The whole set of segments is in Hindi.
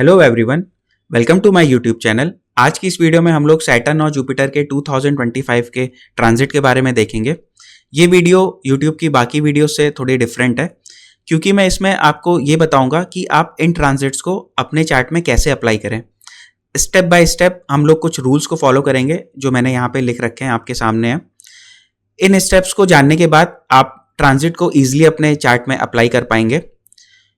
Hello everyone, welcome to my YouTube channel. आज की इस वीडियो में हम लोग सैटर्न और जुपिटर के 2025 के ट्रांजिट के बारे में देखेंगे। ये वीडियो यूट्यूब की बाकी वीडियो से थोड़ी डिफरेंट है क्योंकि मैं इसमें आपको ये बताऊंगा कि आप इन ट्रांजिट्स को अपने चार्ट में कैसे अप्लाई करें। स्टेप बाय स्टेप हम लोग कुछ रूल्स को फॉलो करेंगे जो मैंने यहाँ पे लिख रखे हैं, आपके सामने हैं। इन स्टेप्स को जानने के बाद आप ट्रांजिट को ईजिली अपने चार्ट में अप्लाई कर पाएंगे।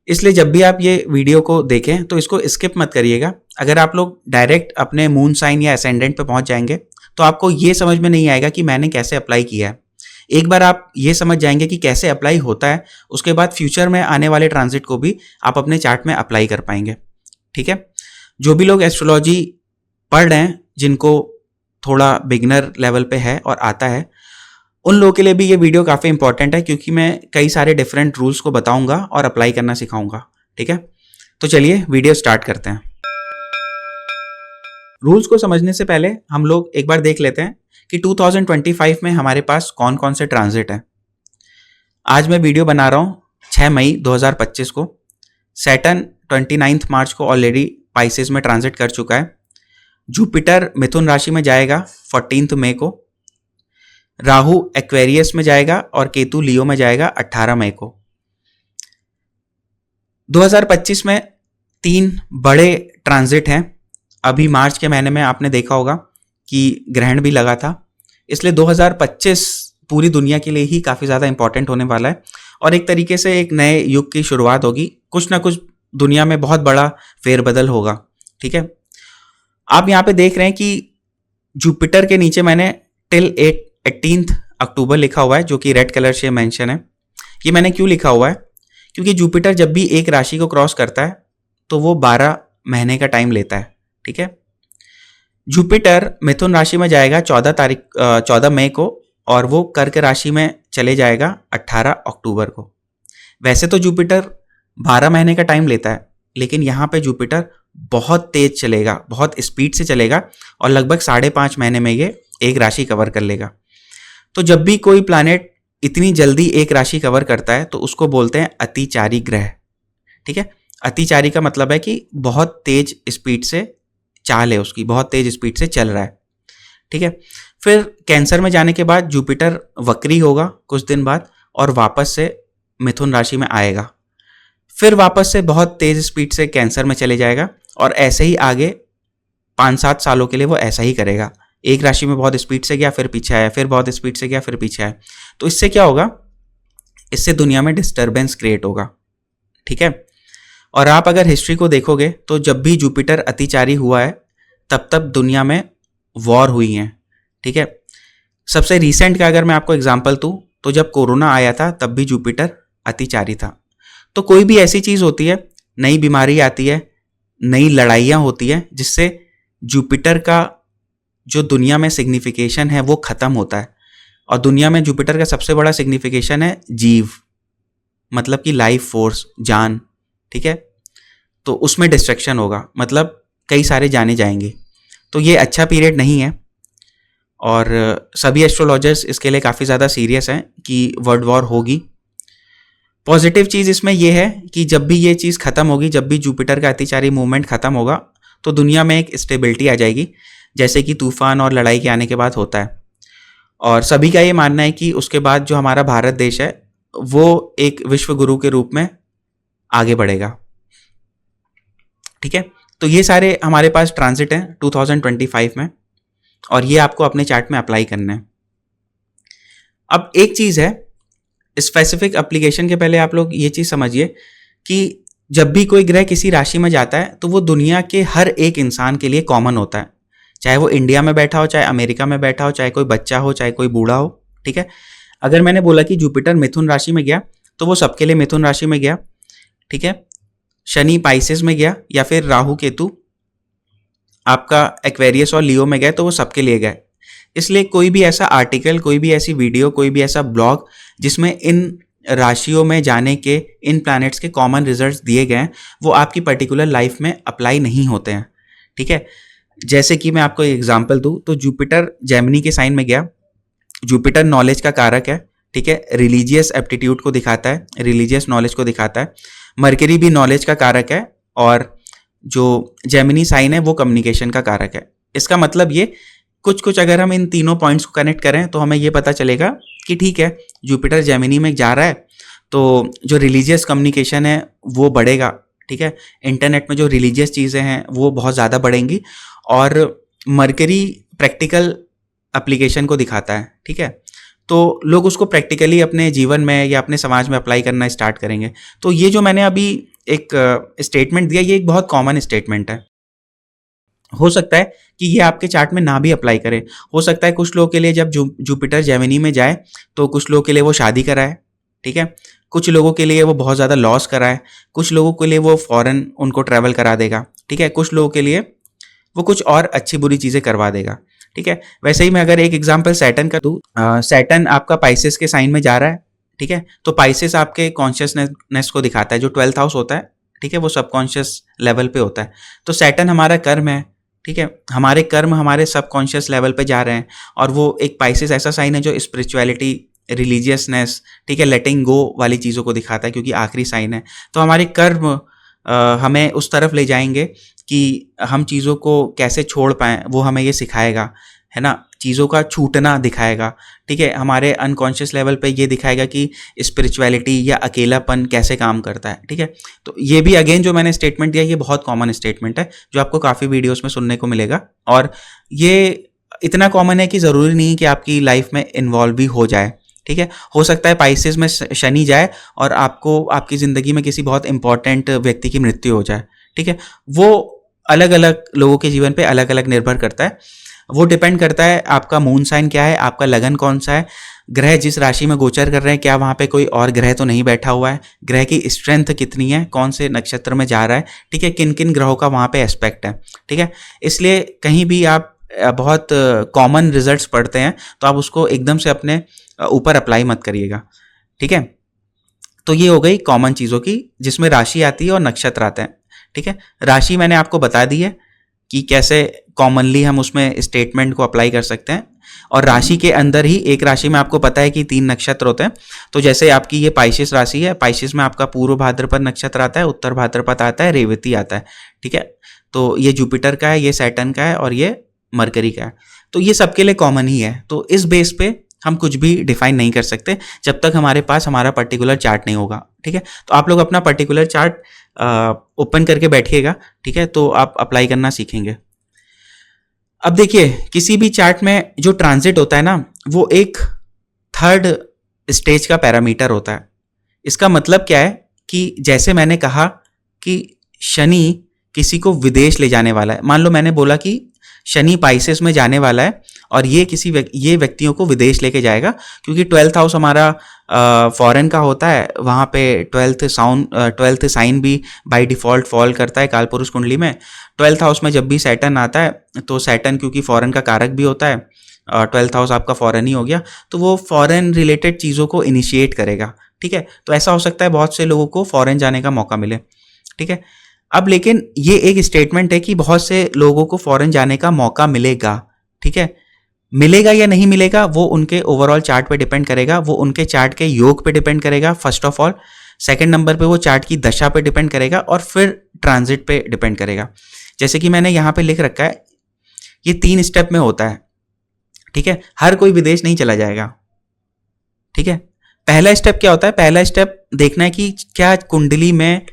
इसलिए जब भी आप ये वीडियो को देखें तो इसको स्किप मत करिएगा। अगर आप लोग डायरेक्ट अपने मून साइन या असेंडेंट पे पहुंच जाएंगे तो आपको ये समझ में नहीं आएगा कि मैंने कैसे अप्लाई किया है। एक बार आप ये समझ जाएंगे कि कैसे अप्लाई होता है, उसके बाद फ्यूचर में आने वाले ट्रांजिट को भी आप अपने चार्ट में अप्लाई कर पाएंगे। ठीक है, जो भी लोग एस्ट्रोलॉजी पढ़ रहे हैं, जिनको थोड़ा बिगिनर लेवल पे है और आता है, उन लोगों के लिए भी ये वीडियो काफ़ी इंपॉर्टेंट है क्योंकि मैं कई सारे डिफरेंट रूल्स को बताऊंगा और अप्लाई करना सिखाऊंगा। ठीक है, तो चलिए वीडियो स्टार्ट करते हैं। रूल्स को समझने से पहले हम लोग एक बार देख लेते हैं कि 2025 में हमारे पास कौन कौन से ट्रांजिट हैं। आज मैं वीडियो बना रहा हूँ 6 मई 2025 को। सैटर्न 29 मार्च को ऑलरेडी पाइसेस में ट्रांजिट कर चुका है। जुपिटर मिथुन राशि में जाएगा 14 मई को। राहु एक्वेरियस में जाएगा और केतु लियो में जाएगा 18 मई को। 2025 में 3 बड़े ट्रांजिट हैं। अभी मार्च के महीने में आपने देखा होगा कि ग्रहण भी लगा था, इसलिए 2025 पूरी दुनिया के लिए ही काफ़ी ज़्यादा इंपॉर्टेंट होने वाला है और एक तरीके से एक नए युग की शुरुआत होगी। कुछ ना कुछ दुनिया में बहुत बड़ा फेरबदल होगा। ठीक है, आप यहाँ पे देख रहे हैं कि जुपिटर के नीचे मैंने टिल 18 अक्टूबर लिखा हुआ है, जो कि रेड कलर से मेंशन है। ये मैंने क्यों लिखा हुआ है? क्योंकि जुपिटर जब भी एक राशि को क्रॉस करता है तो वो 12 महीने का टाइम लेता है। ठीक है, जुपिटर मिथुन राशि में जाएगा 14 मई को और वो कर्क राशि में चले जाएगा 18 अक्टूबर को। वैसे तो जुपिटर 12 महीने का टाइम लेता है, लेकिन यहाँ पे जुपिटर बहुत तेज चलेगा, बहुत स्पीड से चलेगा और लगभग 5.5 महीने में ये एक राशि कवर कर लेगा। तो जब भी कोई प्लैनेट इतनी जल्दी एक राशि कवर करता है तो उसको बोलते हैं अतिचारी ग्रह। ठीक है, अतिचारी का मतलब है कि बहुत तेज स्पीड से चाल है उसकी, बहुत तेज स्पीड से चल रहा है। ठीक है, फिर कैंसर में जाने के बाद जुपिटर वक्री होगा कुछ दिन बाद और वापस से मिथुन राशि में आएगा। फिर वापस से बहुत तेज स्पीड से कैंसर में चले जाएगा और ऐसे ही आगे 5-7 सालों के लिए वो ऐसा ही करेगा। एक राशि में बहुत स्पीड से गया, फिर पीछे आया, फिर बहुत स्पीड से गया, फिर पीछे आया। तो इससे क्या होगा? इससे दुनिया में डिस्टर्बेंस क्रिएट होगा। ठीक है, और आप अगर हिस्ट्री को देखोगे तो जब भी जुपिटर अतिचारी हुआ है तब तब दुनिया में वॉर हुई हैं। ठीक है, सबसे रिसेंट का अगर मैं आपको एग्जांपल दूं तो जब कोरोना आया था तब भी जुपिटर अतिचारी था। तो कोई भी ऐसी चीज़ होती है, नई बीमारी आती है, नई लड़ाइयाँ होती है, जिससे जुपिटर का जो दुनिया में सिग्निफिकेशन है वो ख़त्म होता है। और दुनिया में जुपिटर का सबसे बड़ा सिग्निफिकेशन है जीव, मतलब कि लाइफ फोर्स, जान। ठीक है, तो उसमें डिस्ट्रक्शन होगा, मतलब कई सारे जाने जाएंगे। तो ये अच्छा पीरियड नहीं है और सभी एस्ट्रोलॉजर्स इसके लिए काफ़ी ज़्यादा सीरियस हैं कि वर्ल्ड वॉर होगी। पॉजिटिव चीज़ इसमें यह है कि जब भी ये चीज़ ख़त्म होगी, जब भी जुपिटर का अतिचारी मूवमेंट ख़त्म होगा तो दुनिया में एक स्टेबिलिटी आ जाएगी, जैसे कि तूफान और लड़ाई के आने के बाद होता है। और सभी का ये मानना है कि उसके बाद जो हमारा भारत देश है वो एक विश्व गुरु के रूप में आगे बढ़ेगा। ठीक है, तो ये सारे हमारे पास ट्रांजिट हैं 2025 में और ये आपको अपने चार्ट में अप्लाई करना है। अब एक चीज़ है, स्पेसिफिक एप्लीकेशन के पहले आप लोग ये चीज़ समझिए कि जब भी कोई ग्रह किसी राशि में जाता है तो वो दुनिया के हर एक इंसान के लिए कॉमन होता है, चाहे वो इंडिया में बैठा हो, चाहे अमेरिका में बैठा हो, चाहे कोई बच्चा हो, चाहे कोई बूढ़ा हो। ठीक है, अगर मैंने बोला कि जुपिटर मिथुन राशि में गया तो वो सबके लिए मिथुन राशि में गया। ठीक है, शनि पाइसेस में गया या फिर राहु केतु आपका एक्वेरियस और लियो में गए तो वो सबके लिए गए। इसलिए कोई भी ऐसा आर्टिकल, कोई भी ऐसी वीडियो, कोई भी ऐसा ब्लॉग जिसमें इन राशियों में जाने के, इन प्लैनेट्स के कॉमन रिजल्ट्स दिए गए हैं, वो आपकी पर्टिकुलर लाइफ में अप्लाई नहीं होते हैं। ठीक है, जैसे कि मैं आपको एग्जांपल दूं तो जुपिटर जेमिनी के साइन में गया। जुपिटर नॉलेज का कारक है। ठीक है, रिलीजियस एप्टीट्यूड को दिखाता है, रिलीजियस नॉलेज को दिखाता है। मरकरी भी नॉलेज का कारक है और जो जेमिनी साइन है वो कम्युनिकेशन का कारक है। इसका मतलब ये कुछ अगर हम इन तीनों पॉइंट्स को कनेक्ट करें तो हमें ये पता चलेगा कि ठीक है, जुपिटर जेमिनी में जा रहा है तो जो रिलीजियस कम्युनिकेशन है वो बढ़ेगा। ठीक है, इंटरनेट में जो रिलीजियस चीज़ें हैं वो बहुत ज़्यादा बढ़ेंगी। और मरकरी प्रैक्टिकल एप्लीकेशन को दिखाता है। ठीक है, तो लोग उसको प्रैक्टिकली अपने जीवन में या अपने समाज में अप्लाई करना स्टार्ट करेंगे। तो ये जो मैंने अभी एक स्टेटमेंट दिया, ये एक बहुत कॉमन स्टेटमेंट है। हो सकता है कि ये आपके चार्ट में ना भी अप्लाई करे। हो सकता है कुछ लोगों के लिए जब जुपिटर जेमिनी में जाए तो कुछ लोगों के लिए वो शादी कराए। ठीक है, कुछ लोगों के लिए वो बहुत ज़्यादा लॉस कराए, कुछ लोगों के लिए वो फॉरेन उनको ट्रैवल करा देगा। ठीक है, कुछ लोगों के लिए वो कुछ और अच्छी बुरी चीज़ें करवा देगा। ठीक है, वैसे ही मैं अगर एक एग्जांपल सैटर्न का दूँ, सैटर्न आपका पाइसेस के साइन में जा रहा है। ठीक है, तो पाइसेस आपके कॉन्शियसनेस को दिखाता है। जो 12th हाउस होता है, ठीक है, वो सबकॉन्शियस लेवल पे होता है। तो सैटर्न हमारा कर्म है। ठीक है, हमारे कर्म हमारे सबकॉन्शियस लेवल पे जा रहे हैं। और वो एक पाइसेस ऐसा साइन है जो स्पिरिचुअलिटी, रिलीजियसनेस, ठीक है, लेटिंग गो वाली चीज़ों को दिखाता है, क्योंकि आखिरी साइन है। तो हमारे कर्म हमें उस तरफ ले जाएंगे कि हम चीज़ों को कैसे छोड़ पाएँ, वो हमें ये सिखाएगा, है ना। चीज़ों का छूटना दिखाएगा। ठीक है, हमारे अनकॉन्शियस लेवल पे ये दिखाएगा कि स्पिरिचुअलिटी या अकेलापन कैसे काम करता है। ठीक है, तो ये भी अगेन जो मैंने स्टेटमेंट दिया, ये बहुत कॉमन स्टेटमेंट है जो आपको काफ़ी वीडियोस में सुनने को मिलेगा। और ये इतना कॉमन है कि ज़रूरी नहीं कि आपकी लाइफ में इन्वॉल्व भी हो जाए। ठीक है, हो सकता है पाइसेस में शनि जाए और आपको आपकी ज़िंदगी में किसी बहुत इंपॉर्टेंट व्यक्ति की मृत्यु हो जाए। ठीक है, वो अलग अलग लोगों के जीवन पे अलग अलग निर्भर करता है। वो डिपेंड करता है आपका मून साइन क्या है, आपका लगन कौन सा है, ग्रह जिस राशि में गोचर कर रहे हैं, क्या वहाँ पे कोई और ग्रह तो नहीं बैठा हुआ है, ग्रह की स्ट्रेंथ कितनी है, कौन से नक्षत्र में जा रहा है। ठीक है, किन किन ग्रहों का वहाँ पे एस्पेक्ट है। ठीक है, इसलिए कहीं भी आप बहुत कॉमन रिजल्ट्स पढ़ते हैं तो आप उसको एकदम से अपने ऊपर अप्लाई मत करिएगा। ठीक है, तो ये हो गई कॉमन चीज़ों की जिसमें राशि आती है और नक्षत्र आते हैं। ठीक है, राशि मैंने आपको बता दी है कि कैसे कॉमनली हम उसमें स्टेटमेंट को अप्लाई कर सकते हैं। और राशि के अंदर ही एक राशि में आपको पता है कि 3 नक्षत्र होते हैं। तो जैसे आपकी ये पाइसेस राशि है, पाइसेस में आपका पूर्व भाद्रपद नक्षत्र आता है, उत्तर भाद्रपद आता है, रेवती आता है। ठीक है, तो ये जुपिटर का है, ये सैटर्न का है और ये मरकरी का है। तो ये सबके लिए कॉमन ही है। तो इस बेस पे हम कुछ भी डिफाइन नहीं कर सकते जब तक हमारे पास हमारा पर्टिकुलर चार्ट नहीं होगा। ठीक है, तो आप लोग अपना पर्टिकुलर चार्ट ओपन करके बैठिएगा। ठीक है, तो आप अप्लाई करना सीखेंगे। अब देखिए, किसी भी चार्ट में जो ट्रांजिट होता है ना, वो एक थर्ड स्टेज का पैरामीटर होता है। इसका मतलब क्या है कि जैसे मैंने कहा कि शनि किसी को विदेश ले जाने वाला है। मान लो मैंने बोला कि शनि पाइसेस में जाने वाला है और ये व्यक्तियों को विदेश लेके जाएगा, क्योंकि 12th हाउस हमारा फॉरेन का होता है। वहाँ पे 12th साइन भी बाय डिफ़ॉल्ट फॉल करता है कालपुरुष कुंडली में। 12th हाउस में जब भी सैटर्न आता है तो सैटर्न क्योंकि फॉरेन का कारक भी होता है, 12th हाउस आपका फॉरेन ही हो गया, तो वो फॉरेन रिलेटेड चीज़ों को इनिशिएट करेगा। ठीक है, तो ऐसा हो सकता है बहुत से लोगों को फॉरेन जाने का मौका मिले। ठीक है, अब लेकिन ये एक स्टेटमेंट है कि बहुत से लोगों को फॉरेन जाने का मौका मिलेगा। ठीक है, मिलेगा या नहीं मिलेगा वो उनके ओवरऑल चार्ट पे डिपेंड करेगा, वो उनके चार्ट के योग पे डिपेंड करेगा first of all. Second number पे वो चार्ट की दशा पे डिपेंड करेगा और फिर ट्रांजिट पे डिपेंड करेगा। जैसे कि मैंने यहाँ पे लिख रखा है, ये 3 स्टेप में होता है। ठीक है, हर कोई विदेश नहीं चला जाएगा। ठीक है, पहला स्टेप क्या होता है? पहला स्टेप देखना है कि क्या कुंडली में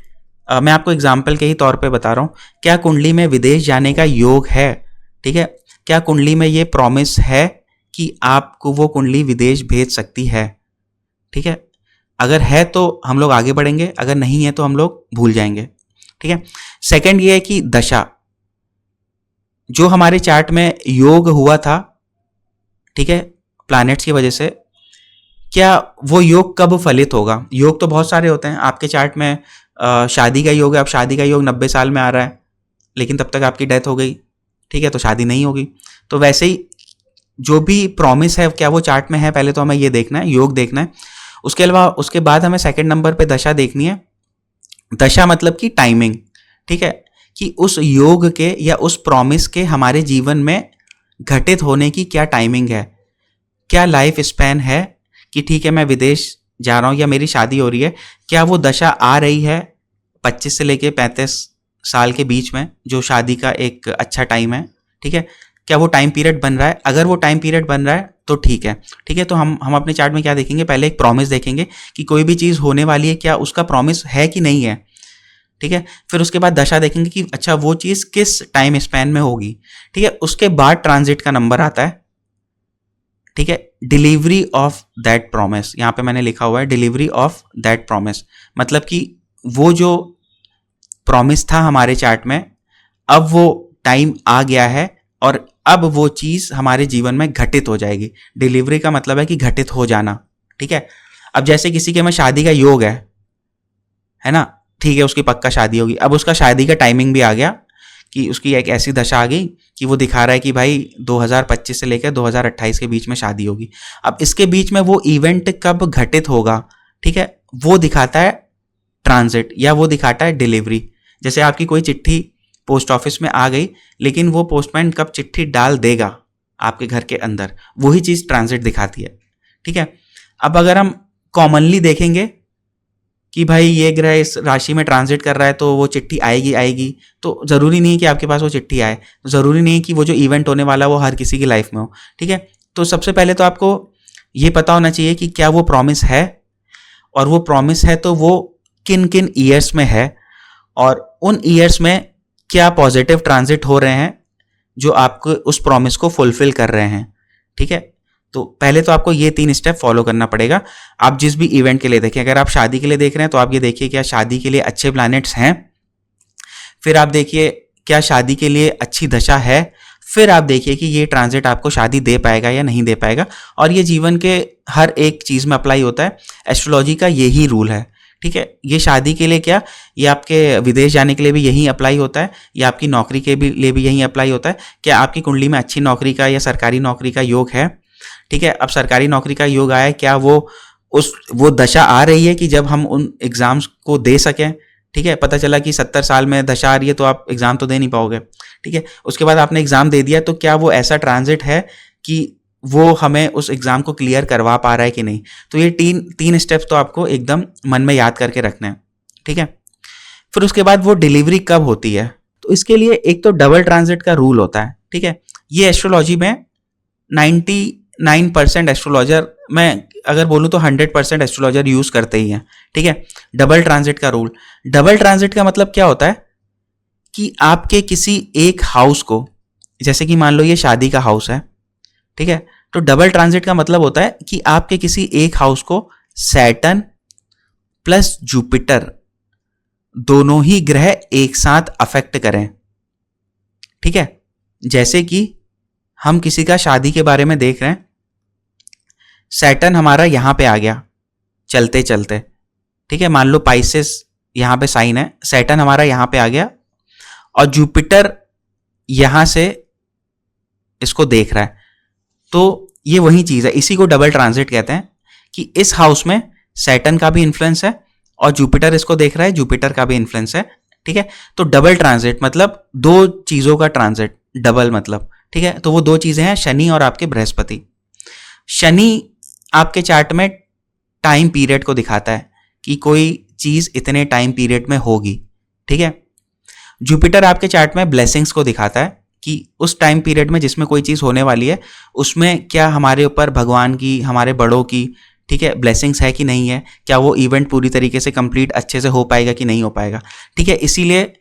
मैं आपको एग्जाम्पल के ही तौर पे बता रहा हूँ, क्या कुंडली में विदेश जाने का योग है। ठीक है, क्या कुंडली में ये प्रॉमिस है कि आपको वो कुंडली विदेश भेज सकती है। ठीक है, अगर है तो हम लोग आगे बढ़ेंगे, अगर नहीं है तो हम लोग भूल जाएंगे। ठीक है, सेकंड ये है कि दशा, जो हमारे चार्ट में योग हुआ था, ठीक है, प्लैनेट्स की वजह से, क्या वो योग कब फलित होगा। योग तो बहुत सारे होते हैं आपके चार्ट में। शादी का योग है, अब शादी का योग 90 साल में आ रहा है, लेकिन तब तक आपकी डेथ हो गई। ठीक है, तो शादी नहीं होगी। तो वैसे ही जो भी प्रॉमिस है, क्या वो चार्ट में है, पहले तो हमें ये देखना है, योग देखना है। उसके अलावा उसके बाद हमें सेकंड नंबर पे दशा देखनी है। दशा मतलब कि टाइमिंग। ठीक है, कि उस योग के या उस प्रॉमिस के हमारे जीवन में घटित होने की क्या टाइमिंग है, क्या लाइफ स्पैन है कि ठीक है मैं विदेश जा रहा हूँ या मेरी शादी हो रही है, क्या वो दशा आ रही है 25 से लेके 35 साल के बीच में जो शादी का एक अच्छा टाइम है, ठीक है, क्या वो टाइम पीरियड बन रहा है? अगर वो टाइम पीरियड बन रहा है तो ठीक है, ठीक है। तो हम अपने चार्ट में क्या देखेंगे, पहले एक प्रॉमिस देखेंगे कि कोई भी चीज़ होने वाली है, क्या उसका प्रॉमिस है कि नहीं है, ठीक है। फिर उसके बाद दशा देखेंगे कि अच्छा वो चीज़ किस टाइम स्पैन में होगी, ठीक है। उसके बाद ट्रांजिट का नंबर आता है, ठीक है, डिलीवरी ऑफ दैट प्रॉमिस। यहाँ पे मैंने लिखा हुआ है डिलीवरी ऑफ दैट प्रॉमिस, मतलब कि वो जो प्रॉमिस था हमारे चार्ट में, अब वो टाइम आ गया है और अब वो चीज़ हमारे जीवन में घटित हो जाएगी। डिलीवरी का मतलब है कि घटित हो जाना, ठीक है। अब जैसे किसी के में शादी का योग है ना, ठीक है, उसकी पक्का शादी होगी। अब उसका शादी का टाइमिंग भी आ गया कि उसकी एक ऐसी दशा आ गई कि वो दिखा रहा है कि भाई 2025 से लेकर 2028 के बीच में शादी होगी। अब इसके बीच में वो इवेंट कब घटित होगा, ठीक है, वो दिखाता है ट्रांजिट या वो दिखाता है डिलीवरी। जैसे आपकी कोई चिट्ठी पोस्ट ऑफिस में आ गई, लेकिन वो पोस्टमैन कब चिट्ठी डाल देगा आपके घर के अंदर, वही चीज़ ट्रांजिट दिखाती है, ठीक है। अब अगर हम कॉमनली देखेंगे कि भाई ये ग्रह इस राशि में ट्रांजिट कर रहा है तो वो चिट्ठी आएगी, तो ज़रूरी नहीं है कि आपके पास वो चिट्ठी आए, ज़रूरी नहीं है कि वो जो इवेंट होने वाला वो हर किसी की लाइफ में हो, ठीक है। तो सबसे पहले तो आपको ये पता होना चाहिए कि क्या वो प्रॉमिस है, और वो प्रॉमिस है तो वो किन किन ईयर्स में है, और उन ईयर्स में क्या पॉजिटिव ट्रांजिट हो रहे हैं जो आपको उस प्रॉमिस को फुलफिल कर रहे हैं, ठीक है। तो पहले तो आपको ये 3 स्टेप फॉलो करना पड़ेगा। आप जिस भी इवेंट के लिए देखें, अगर आप शादी के लिए देख रहे हैं तो आप ये देखिए क्या शादी के लिए अच्छे प्लैनेट्स हैं, फिर आप देखिए क्या शादी के लिए अच्छी दशा है, फिर आप देखिए कि ये ट्रांजिट आपको शादी दे पाएगा या नहीं दे पाएगा। और ये जीवन के हर एक चीज़ में अप्लाई होता है, एस्ट्रोलॉजी का यही रूल है, ठीक है। ये शादी के लिए क्या, ये आपके विदेश जाने के लिए भी यही अप्लाई होता है, या आपकी नौकरी के लिए भी यही अप्लाई होता है। क्या आपकी कुंडली में अच्छी नौकरी का या सरकारी नौकरी का योग है, ठीक है। अब सरकारी नौकरी का योग आया, क्या वो दशा आ रही है कि जब हम उन एग्ज़ाम्स को दे सकें, ठीक है। पता चला कि 70 साल में दशा आ रही है तो आप एग्ज़ाम तो दे नहीं पाओगे, ठीक है। उसके बाद आपने एग्ज़ाम दे दिया, तो क्या वो ऐसा ट्रांजिट है कि वो हमें उस एग्ज़ाम को क्लियर करवा पा रहा है कि नहीं। तो ये तीन स्टेप्स तो आपको एकदम मन में याद करके रखने हैं, ठीक है। फिर उसके बाद वो डिलीवरी कब होती है, तो इसके लिए एक तो डबल ट्रांजिट का रूल होता है, ठीक है। ये एस्ट्रोलॉजी में 99% एस्ट्रोलॉजर, मैं अगर बोलूँ तो 100% एस्ट्रोलॉजर यूज़ करते ही हैं, ठीक है। डबल ट्रांजिट का रूल, डबल ट्रांजिट का मतलब क्या होता है कि आपके किसी एक हाउस को, जैसे कि मान लो ये शादी का हाउस है, ठीक है, तो डबल ट्रांजिट का मतलब होता है कि आपके किसी एक हाउस को सैटर्न प्लस जुपिटर दोनों ही ग्रह एक साथ अफेक्ट करें, ठीक है। जैसे कि हम किसी का शादी के बारे में देख रहे हैं, सैटर्न हमारा यहां पे आ गया चलते चलते, ठीक है, मान लो पाइसेस यहां पे साइन है, सैटर्न हमारा यहां पे आ गया और जुपिटर यहां से इसको देख रहा है, तो ये वही चीज है, इसी को डबल ट्रांजिट कहते हैं कि इस हाउस में सैटर्न का भी इन्फ्लुएंस है और जुपिटर इसको देख रहा है, जुपिटर का भी इन्फ्लुएंस है, ठीक है। तो डबल ट्रांजिट मतलब दो चीजों का ट्रांजिट, डबल मतलब, ठीक है। तो वो दो चीजें हैं, शनि और आपके बृहस्पति। शनि आपके चार्ट में टाइम पीरियड को दिखाता है कि कोई चीज इतने टाइम पीरियड में होगी, ठीक है। जुपिटर आपके चार्ट में ब्लेसिंग्स को दिखाता है कि उस टाइम पीरियड में जिसमें कोई चीज होने वाली है उसमें क्या हमारे ऊपर भगवान की, हमारे बड़ों की, ठीक है, ब्लेसिंग्स है कि नहीं है, क्या वो इवेंट पूरी तरीके से कंप्लीट अच्छे से हो पाएगा कि नहीं हो पाएगा, ठीक है। इसीलिए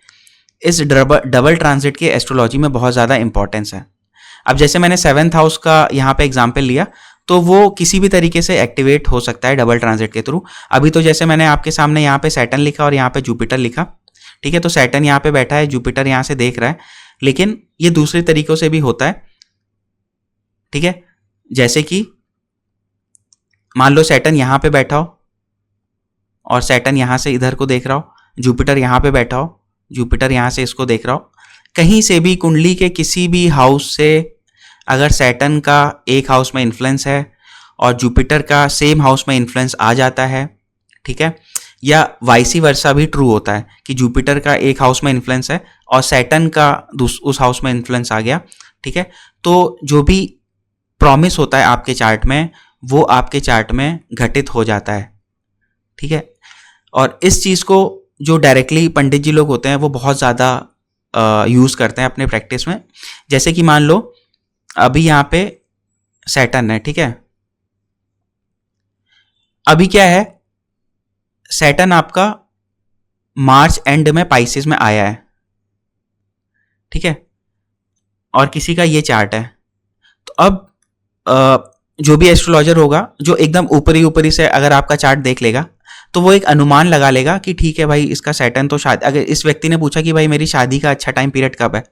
इस डबल ट्रांजिट के एस्ट्रोलॉजी में बहुत ज़्यादा इंपॉर्टेंस है। अब जैसे मैंने 7th हाउस का यहाँ पे एग्जाम्पल लिया, तो वो किसी भी तरीके से एक्टिवेट हो सकता है डबल ट्रांजिट के थ्रू। अभी तो जैसे मैंने आपके सामने यहाँ पे सैटर्न लिखा और यहाँ पे जुपिटर लिखा, ठीक है, तो सैटर्न यहाँ पे बैठा है, जुपिटर यहाँ से देख रहा है, लेकिन ये दूसरे तरीकों से भी होता है, ठीक है। जैसे कि मान लो सैटर्न यहाँ पे बैठा हो और सैटर्न यहाँ से इधर को देख रहा हो, जुपिटर यहाँ पे बैठा हो, जुपिटर यहाँ से इसको देख रहा हो, कहीं से भी कुंडली के किसी भी हाउस से अगर सैटर्न का एक हाउस में इन्फ्लुएंस है और जुपिटर का सेम हाउस में इन्फ्लुएंस आ जाता है, ठीक है, या वाइसी वर्सा भी ट्रू होता है कि जुपिटर का एक हाउस में इन्फ्लुएंस है और सैटर्न का उस हाउस में इन्फ्लुएंस आ गया, ठीक है, तो जो भी प्रॉमिस होता है आपके चार्ट में वो आपके चार्ट में घटित हो जाता है, ठीक है। और इस चीज़ को जो डायरेक्टली पंडित जी लोग होते हैं वो बहुत ज़्यादा यूज़ करते हैं अपने प्रैक्टिस में। जैसे कि मान लो अभी यहाँ पे सैटर्न है, ठीक है। अभी क्या है, सैटर्न आपका मार्च एंड में पाइसेस में आया है, ठीक है, और किसी का ये चार्ट है। तो अब जो भी एस्ट्रोलॉजर होगा, जो एकदम ऊपरी ऊपरी से अगर आपका चार्ट देख लेगा तो वो एक अनुमान लगा लेगा कि ठीक है भाई इसका सैटर्न तो शादी, अगर इस व्यक्ति ने पूछा कि भाई मेरी शादी का अच्छा टाइम पीरियड कब है,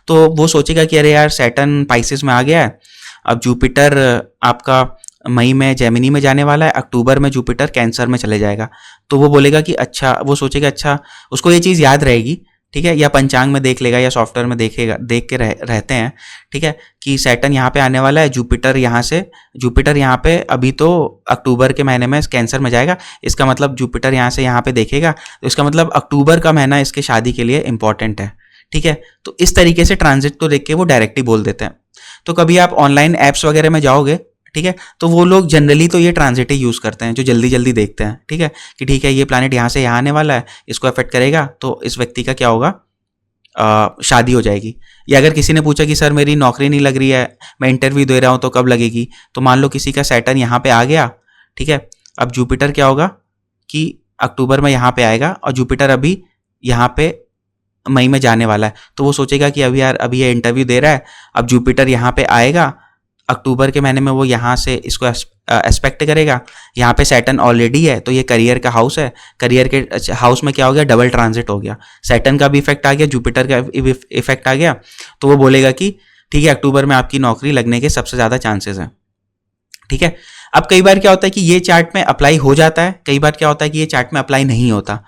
तो वो सोचेगा कि अरे यार सैटर्न पाइसेस में आ गया है, अब जुपिटर आपका मई में जेमिनी में जाने वाला है, अक्टूबर में जुपिटर कैंसर में चले जाएगा। तो वो बोलेगा कि अच्छा, वो सोचेगा अच्छा, उसको ये चीज़ याद रहेगी, ठीक है, या पंचांग में देख लेगा या सॉफ्टवेयर में देखेगा, देख के रहते हैं, ठीक है, कि सैटर्न यहाँ पे आने वाला है, जुपिटर यहाँ पे अभी तो अक्टूबर के महीने में कैंसर में जाएगा, इसका मतलब जुपिटर यहाँ से यहाँ पे देखेगा, तो इसका मतलब अक्टूबर का महीना इसके शादी के लिए इंपॉर्टेंट है, ठीक है। तो इस तरीके से ट्रांजिट को देख के वो डायरेक्टली बोल देते हैं। तो कभी आप ऑनलाइन ऐप्स वगैरह में जाओगे, ठीक है, तो वो लोग जनरली तो ये ट्रांजिट ही यूज़ करते हैं, जो जल्दी जल्दी देखते हैं, ठीक है, कि ठीक है ये प्लैनेट यहाँ से यहाँ आने वाला है, इसको अफेक्ट करेगा तो इस व्यक्ति का क्या होगा, शादी हो जाएगी। या अगर किसी ने पूछा कि सर मेरी नौकरी नहीं लग रही है, मैं इंटरव्यू दे रहा हूँ तो कब लगेगी, तो मान लो किसी का सैटर्न यहाँ पे आ गया, ठीक है, अब जुपिटर क्या होगा कि अक्टूबर में यहाँ पे आएगा और जुपिटर अभी यहाँ पे मई में जाने वाला है, तो वो सोचेगा कि अभी यार अभी ये इंटरव्यू दे रहा है, अब जुपिटर यहाँ पे आएगा अक्टूबर के महीने में, वो यहाँ से इसको एस्पेक्ट करेगा, यहाँ पे सैटर्न ऑलरेडी है तो ये करियर का हाउस है, करियर के हाउस में क्या हो गया, डबल ट्रांजिट हो गया, सैटर्न का भी इफेक्ट आ गया, जुपिटर का इफेक्ट आ गया, तो वो बोलेगा कि ठीक है अक्टूबर में आपकी नौकरी लगने के सबसे ज़्यादा चांसेस हैं, ठीक है। अब कई बार क्या होता है कि ये चार्ट में अप्लाई हो जाता है, कई बार क्या होता है कि ये चार्ट में अप्लाई नहीं होता,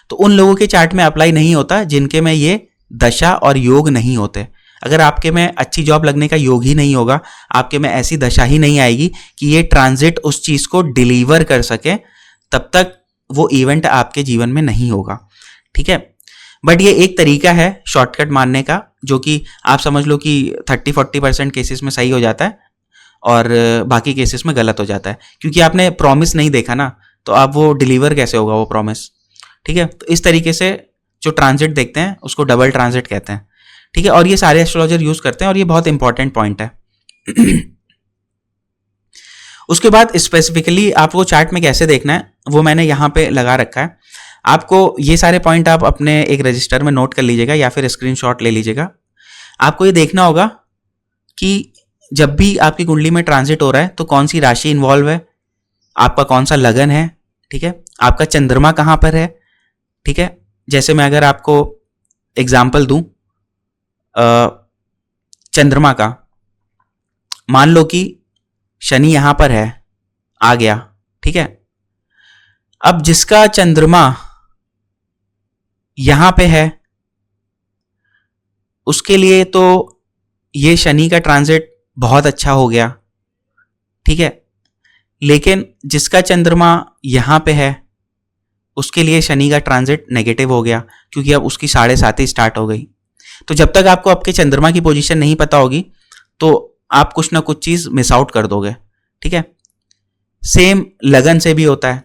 तो उन लोगों के चार्ट में अप्लाई नहीं होता जिनके में ये दशा और योग नहीं होते। अगर आपके में अच्छी जॉब लगने का योग ही नहीं होगा, आपके में ऐसी दशा ही नहीं आएगी कि ये ट्रांजिट उस चीज़ को डिलीवर कर सके, तब तक वो इवेंट आपके जीवन में नहीं होगा, ठीक है। बट ये एक तरीका है शॉर्टकट मारने का, जो कि आप समझ लो कि 30-40% केसेस में सही हो जाता है और बाकी केसेस में गलत हो जाता है, क्योंकि आपने प्रॉमिस नहीं देखा ना, तो आप वो डिलीवर कैसे होगा वो प्रॉमिस, ठीक है। तो इस तरीके से जो ट्रांजिट देखते हैं उसको डबल ट्रांजिट कहते हैं, ठीक है, और ये सारे एस्ट्रोलॉजर यूज करते हैं और ये बहुत इंपॉर्टेंट पॉइंट है। उसके बाद स्पेसिफिकली आपको चार्ट में कैसे देखना है वो मैंने यहाँ पे लगा रखा है। आपको ये सारे पॉइंट आप अपने एक रजिस्टर में नोट कर लीजिएगा या फिर स्क्रीनशॉट ले लीजिएगा। आपको ये देखना होगा कि जब भी आपकी कुंडली में ट्रांजिट हो रहा है तो कौन सी राशि इन्वॉल्व है, आपका कौन सा लगन है, ठीक है, आपका चंद्रमा कहाँ पर है, ठीक है। जैसे मैं अगर आपको एग्जाम्पल दूं चंद्रमा का, मान लो कि शनि यहां पर है, आ गया, ठीक है। अब जिसका चंद्रमा यहां पे है उसके लिए तो ये शनि का ट्रांजिट बहुत अच्छा हो गया, ठीक है, लेकिन जिसका चंद्रमा यहां पे है उसके लिए शनि का ट्रांजिट नेगेटिव हो गया, क्योंकि अब उसकी 7.5 स्टार्ट हो गई। तो जब तक आपको आपके चंद्रमा की पोजीशन नहीं पता होगी तो आप कुछ ना कुछ चीज मिस आउट कर दोगे, ठीक है। सेम लगन से भी होता है,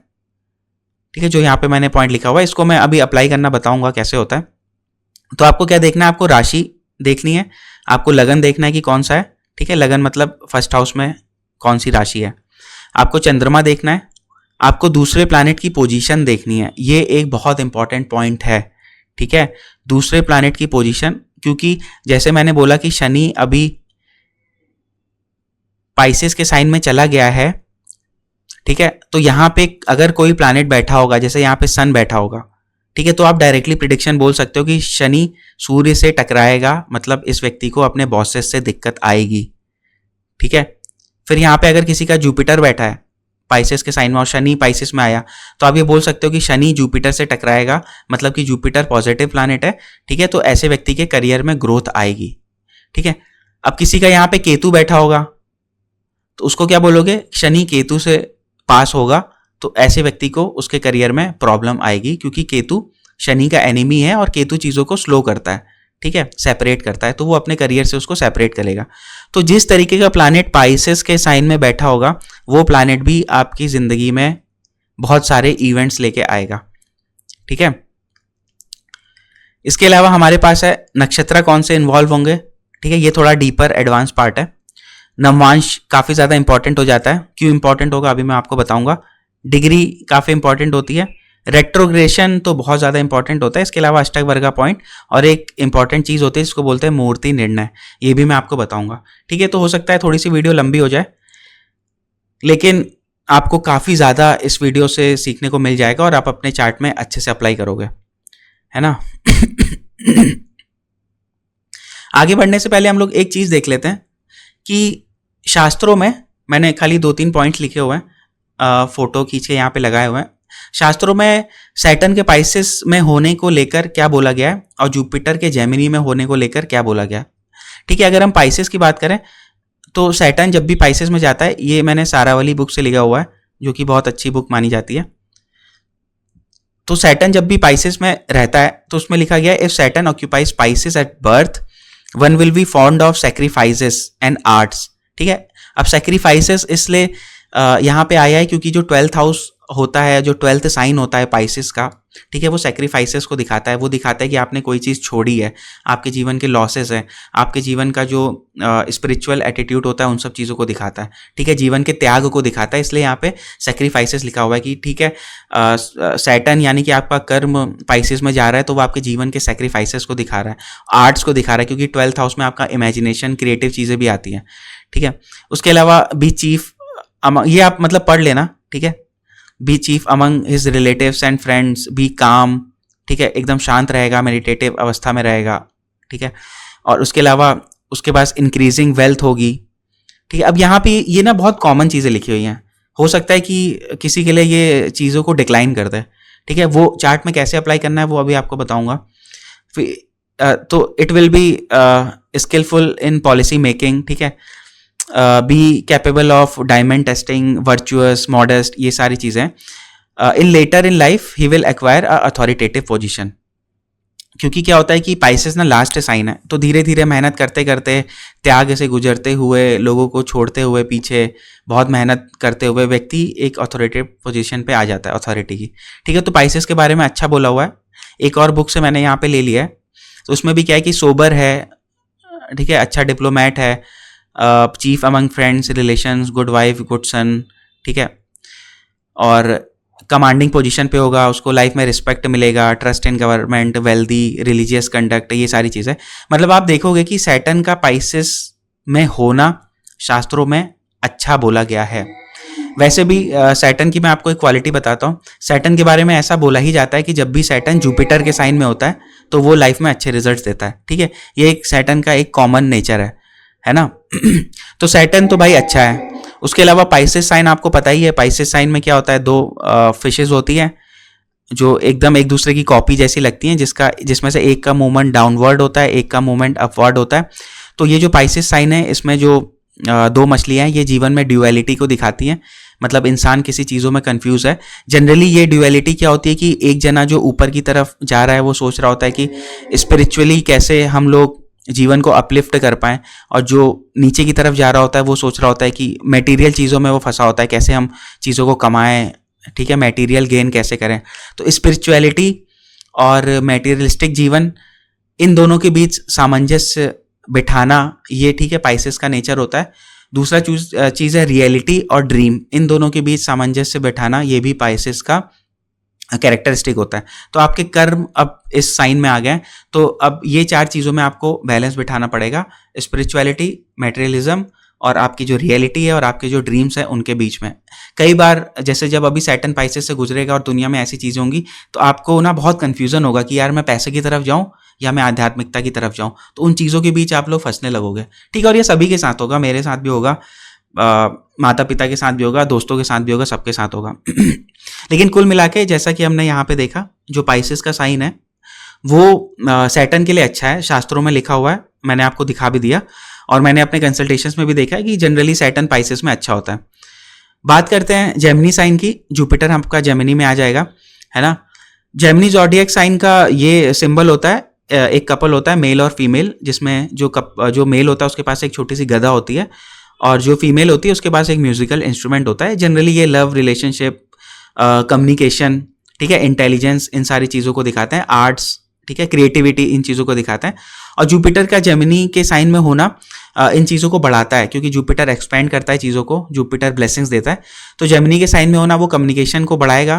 ठीक है, जो यहाँ पे मैंने पॉइंट लिखा हुआ है इसको मैं अभी अप्लाई करना बताऊंगा कैसे होता है। तो आपको क्या देखना है, आपको राशि देखनी है, आपको लगन देखना है कि कौन सा है, ठीक है, लगन मतलब फर्स्ट हाउस में कौन सी राशि है, आपको चंद्रमा देखना है, आपको दूसरे प्लैनेट की पोजीशन देखनी है। ये एक बहुत इंपॉर्टेंट पॉइंट है, ठीक है, दूसरे प्लैनेट की पोजीशन, क्योंकि जैसे मैंने बोला कि शनि अभी पाइसेस के साइन में चला गया है, ठीक है, तो यहाँ पे अगर कोई प्लैनेट बैठा होगा, जैसे यहाँ पे सन बैठा होगा, ठीक है, तो आप डायरेक्टली प्रिडिक्शन बोल सकते हो कि शनि सूर्य से टकराएगा, मतलब इस व्यक्ति को अपने बॉसेस से दिक्कत आएगी, ठीक है। फिर यहाँ पे अगर किसी का जुपिटर बैठा है पाइसेस के साइन में और शनि पाइसेस में आया, तो आप ये बोल सकते हो कि शनि जुपिटर से टकराएगा, मतलब कि जुपिटर पॉजिटिव प्लैनेट है, ठीक है, तो ऐसे व्यक्ति के करियर में ग्रोथ आएगी, ठीक है। अब किसी का यहाँ पे केतु बैठा होगा तो उसको क्या बोलोगे, शनि केतु से पास होगा तो ऐसे व्यक्ति को उसके करियर में प्रॉब्लम आएगी, क्योंकि केतु शनि का एनिमी है और केतु चीज़ों को स्लो करता है, ठीक है, सेपरेट करता है, तो वो अपने करियर से उसको सेपरेट करेगा। तो जिस तरीके का प्लैनेट पाइसेस के साइन में बैठा होगा वो प्लैनेट भी आपकी ज़िंदगी में बहुत सारे इवेंट्स लेके आएगा, ठीक है। इसके अलावा हमारे पास है नक्षत्र कौन से इन्वॉल्व होंगे, ठीक है, ये थोड़ा डीपर एडवांस पार्ट है। नवमांश काफ़ी ज़्यादा इंपॉर्टेंट हो जाता है, क्यों इंपॉर्टेंट होगा अभी मैं आपको बताऊंगा। डिग्री काफ़ी इंपॉर्टेंट होती है। रेट्रोग्रेशन तो बहुत ज़्यादा इंपॉर्टेंट होता है। इसके अलावा अष्टक वर्गा पॉइंट और एक इंपॉर्टेंट चीज़ होती है जिसको बोलते हैं मूर्ति निर्णय, ये भी मैं आपको बताऊंगा, ठीक है। तो हो सकता है थोड़ी सी वीडियो लंबी हो जाए, लेकिन आपको काफ़ी ज़्यादा इस वीडियो से सीखने को मिल जाएगा और आप अपने चार्ट में अच्छे से अप्लाई करोगे, है ना। आगे बढ़ने से पहले हम लोग एक चीज़ देख लेते हैं कि शास्त्रों में, मैंने खाली 2-3 पॉइंट्स लिखे हुए हैं, फोटो खींच के यहाँ पे लगाए हुए हैं। शास्त्रों में सैटर्न के पाइसेस में होने को लेकर क्या बोला गया है और जुपिटर के जेमिनी में होने को लेकर क्या बोला गया, ठीक है। अगर हम पाइसेस की बात करें तो सैटर्न जब भी पाइसेस में जाता है, ये मैंने सारावली बुक से लिखा हुआ है जो कि बहुत अच्छी बुक मानी जाती है। तो सैटर्न जब भी पाइसेस में रहता है तो उसमें लिखा गया है, if Saturn occupies Pisces at birth one will be fond of sacrifices and arts, ठीक है। अब सैक्रिफाइसेस इसलिए यहाँ पे आया है क्योंकि जो 12th हाउस होता है, जो 12th साइन होता है पाइसेस का, ठीक है, वो सैक्रिफाइसेस को दिखाता है। वो दिखाता है कि आपने कोई चीज़ छोड़ी है, आपके जीवन के लॉसेस हैं, आपके जीवन का जो स्पिरिचुअल एटीट्यूड होता है उन सब चीज़ों को दिखाता है, ठीक है, जीवन के त्याग को दिखाता है। इसलिए यहाँ पे सैक्रिफाइसेस लिखा हुआ है कि ठीक है, सैटर्न यानी कि आपका कर्म पाइसेस में जा रहा है तो वो आपके जीवन के सैक्रिफाइसेस को दिखा रहा है, आर्ट्स को दिखा रहा है, क्योंकि 12th हाउस में आपका इमेजिनेशन, क्रिएटिव चीज़ें भी आती हैं, ठीक है। उसके अलावा बी चीफ, ये आप मतलब पढ़ लेना, ठीक है। Be chief among his relatives and friends, be calm, ठीक है, एकदम शांत रहेगा, मेडिटेटिव अवस्था में रहेगा, ठीक है। और उसके अलावा उसके पास इंक्रीजिंग वेल्थ होगी, ठीक है। अब यहाँ पे ये ना बहुत कॉमन चीज़ें लिखी हुई हैं, हो सकता है कि किसी के लिए ये चीज़ों को डिक्लाइन कर दे, ठीक है। वो चार्ट में कैसे अप्लाई करना है वो अभी आपको बताऊंगा। तो it will be skillful in policy making, ठीक है, be capable of diamond testing, virtuous, modest, ये सारी चीज़ें। In later in life he will acquire a authoritative position, क्योंकि क्या होता है कि पाइसेस ना लास्ट साइन है, तो धीरे धीरे मेहनत करते करते, त्याग से गुजरते हुए, लोगों को छोड़ते हुए पीछे, बहुत मेहनत करते हुए व्यक्ति एक अथॉरिटेटिव पोजीशन पे आ जाता है, अथॉरिटी की, ठीक है। तो पाइसेस के बारे में अच्छा बोला हुआ है। एक और बुक से मैंने यहाँ पे ले लिया है, तो उसमें भी क्या है कि सोबर है, ठीक है, अच्छा डिप्लोमेट है, chief among friends, relations, good wife, good son, ठीक है, और कमांडिंग पोजीशन पे होगा, उसको लाइफ में रिस्पेक्ट मिलेगा, trust in government, wealthy, religious conduct, ये सारी चीज़ें। मतलब आप देखोगे कि सैटर्न का पाइसेस में होना शास्त्रों में अच्छा बोला गया है। वैसे भी सैटर्न की मैं आपको एक क्वालिटी बताता हूँ। सैटर्न के बारे में ऐसा बोला ही जाता है कि जब भी सैटर्न जुपिटर के साइन में होता है तो वो लाइफ में अच्छे रिजल्ट्स देता है, ठीक है। ये एक सैटर्न का एक कॉमन नेचर है ना। तो सैटर्न तो भाई अच्छा है। उसके अलावा पाइसेस साइन आपको पता ही है, पाइसेस साइन में क्या होता है, दो फिशेज होती हैं जो एकदम एक दूसरे की कॉपी जैसी लगती हैं, जिसमें से एक का मूवमेंट डाउनवर्ड होता है, एक का मूवमेंट अपवर्ड होता है। तो ये जो पाइसेस साइन है, इसमें जो दो मछलियां हैं, ये जीवन में ड्यूअलिटी को दिखाती हैं। मतलब इंसान किसी चीज़ों में कंफ्यूज है। जनरली ये ड्यूअलिटी क्या होती है कि एक जना जो ऊपर की तरफ जा रहा है वो सोच रहा होता है कि स्पिरिचुअली कैसे हम लोग जीवन को अपलिफ्ट कर पाएं, और जो नीचे की तरफ जा रहा होता है वो सोच रहा होता है कि मटेरियल चीज़ों में वो फंसा होता है, कैसे हम चीज़ों को कमाएं, ठीक है, मटेरियल गेन कैसे करें। तो स्पिरिचुअलिटी और मटेरियलिस्टिक जीवन, इन दोनों के बीच सामंजस्य बिठाना, ये ठीक है पाइसेस का नेचर होता है। दूसरा चीज़ है रियलिटी और ड्रीम, इन दोनों के बीच सामंजस्य बिठाना, ये भी पाइसेस का कैरेक्टरिस्टिक होता है। तो आपके कर्म अब इस साइन में आ गए, तो अब ये चार चीज़ों में आपको बैलेंस बिठाना पड़ेगा, स्पिरिचुअलिटी, मटेरियलिज्म और आपकी जो रियलिटी है और आपके जो ड्रीम्स हैं उनके बीच में। कई बार जैसे जब अभी सैटर्न पाइसेस से गुजरेगा और दुनिया में ऐसी चीज़ें होंगी तो आपको ना बहुत कन्फ्यूजन होगा कि यार मैं पैसे की तरफ जाऊँ या मैं आध्यात्मिकता की तरफ जाऊँ, तो उन चीज़ों के बीच आप लोग फंसने लगोगे, ठीक है। और ये सभी के साथ होगा, मेरे साथ भी होगा, माता पिता के साथ भी होगा, दोस्तों के साथ भी होगा, सबके साथ होगा। लेकिन कुल मिला के जैसा कि हमने यहाँ पे देखा, जो पाइसेस का साइन है वो सैटर्न के लिए अच्छा है, शास्त्रों में लिखा हुआ है, मैंने आपको दिखा भी दिया, और मैंने अपने कंसल्टेशंस में भी देखा है कि जनरली सैटर्न पाइसेस में अच्छा होता है। बात करते हैं जेमिनी साइन की। जुपिटर आपका जेमिनी में आ जाएगा, है ना। जेमिनी ज़ोडिएक साइन का ये सिंबल होता है, एक कपल होता है मेल और फीमेल, जिसमें जो मेल होता है उसके पास एक छोटी सी गदा होती है और जो फीमेल होती है उसके पास एक म्यूजिकल इंस्ट्रूमेंट होता है। जनरली ये लव, रिलेशनशिप, कम्युनिकेशन, ठीक है, इंटेलिजेंस, इन सारी चीज़ों को दिखाते हैं, आर्ट्स, ठीक है, क्रिएटिविटी, इन चीज़ों को दिखाता है। और जुपिटर का जेमिनी के साइन में होना इन चीज़ों को बढ़ाता है, क्योंकि जुपिटर एक्सपेंड करता है चीज़ों को, जुपिटर ब्लेसिंग्स देता है। तो जेमिनी के साइन में होना वो कम्युनिकेशन को बढ़ाएगा,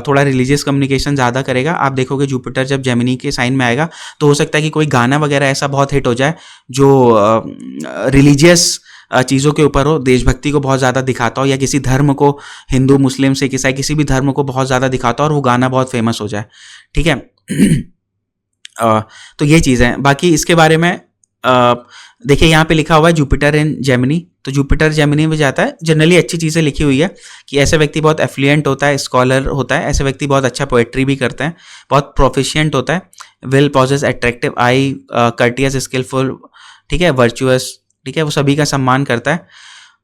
थोड़ा रिलीजियस कम्युनिकेशन ज़्यादा करेगा। आप देखोगे जुपिटर जब जेमिनी के साइन में आएगा तो हो सकता है कि कोई गाना वगैरह ऐसा बहुत हिट हो जाए जो रिलीजियस चीज़ों के ऊपर हो, देशभक्ति को बहुत ज़्यादा दिखाता हो, या किसी धर्म को, हिंदू मुस्लिम सिख ईसाई किसी भी धर्म को बहुत ज़्यादा दिखाता हो और वो गाना बहुत फेमस हो जाए, ठीक है। तो ये चीज़ है। बाकी इसके बारे में देखिए यहाँ पे लिखा हुआ है जुपिटर इन जेमिनी, तो जुपिटर जेमिनी में जाता है। जनरली अच्छी चीज़ें लिखी हुई है कि ऐसे व्यक्ति बहुत एफ्लुएंट होता है, स्कॉलर होता है, ऐसे व्यक्ति बहुत अच्छा पोएट्री भी करते हैं, बहुत प्रोफिशिएंट होता है, will possess attractive eye, courteous skilful, ठीक है, वर्चुअस, ठीक है, वो सभी का सम्मान करता है,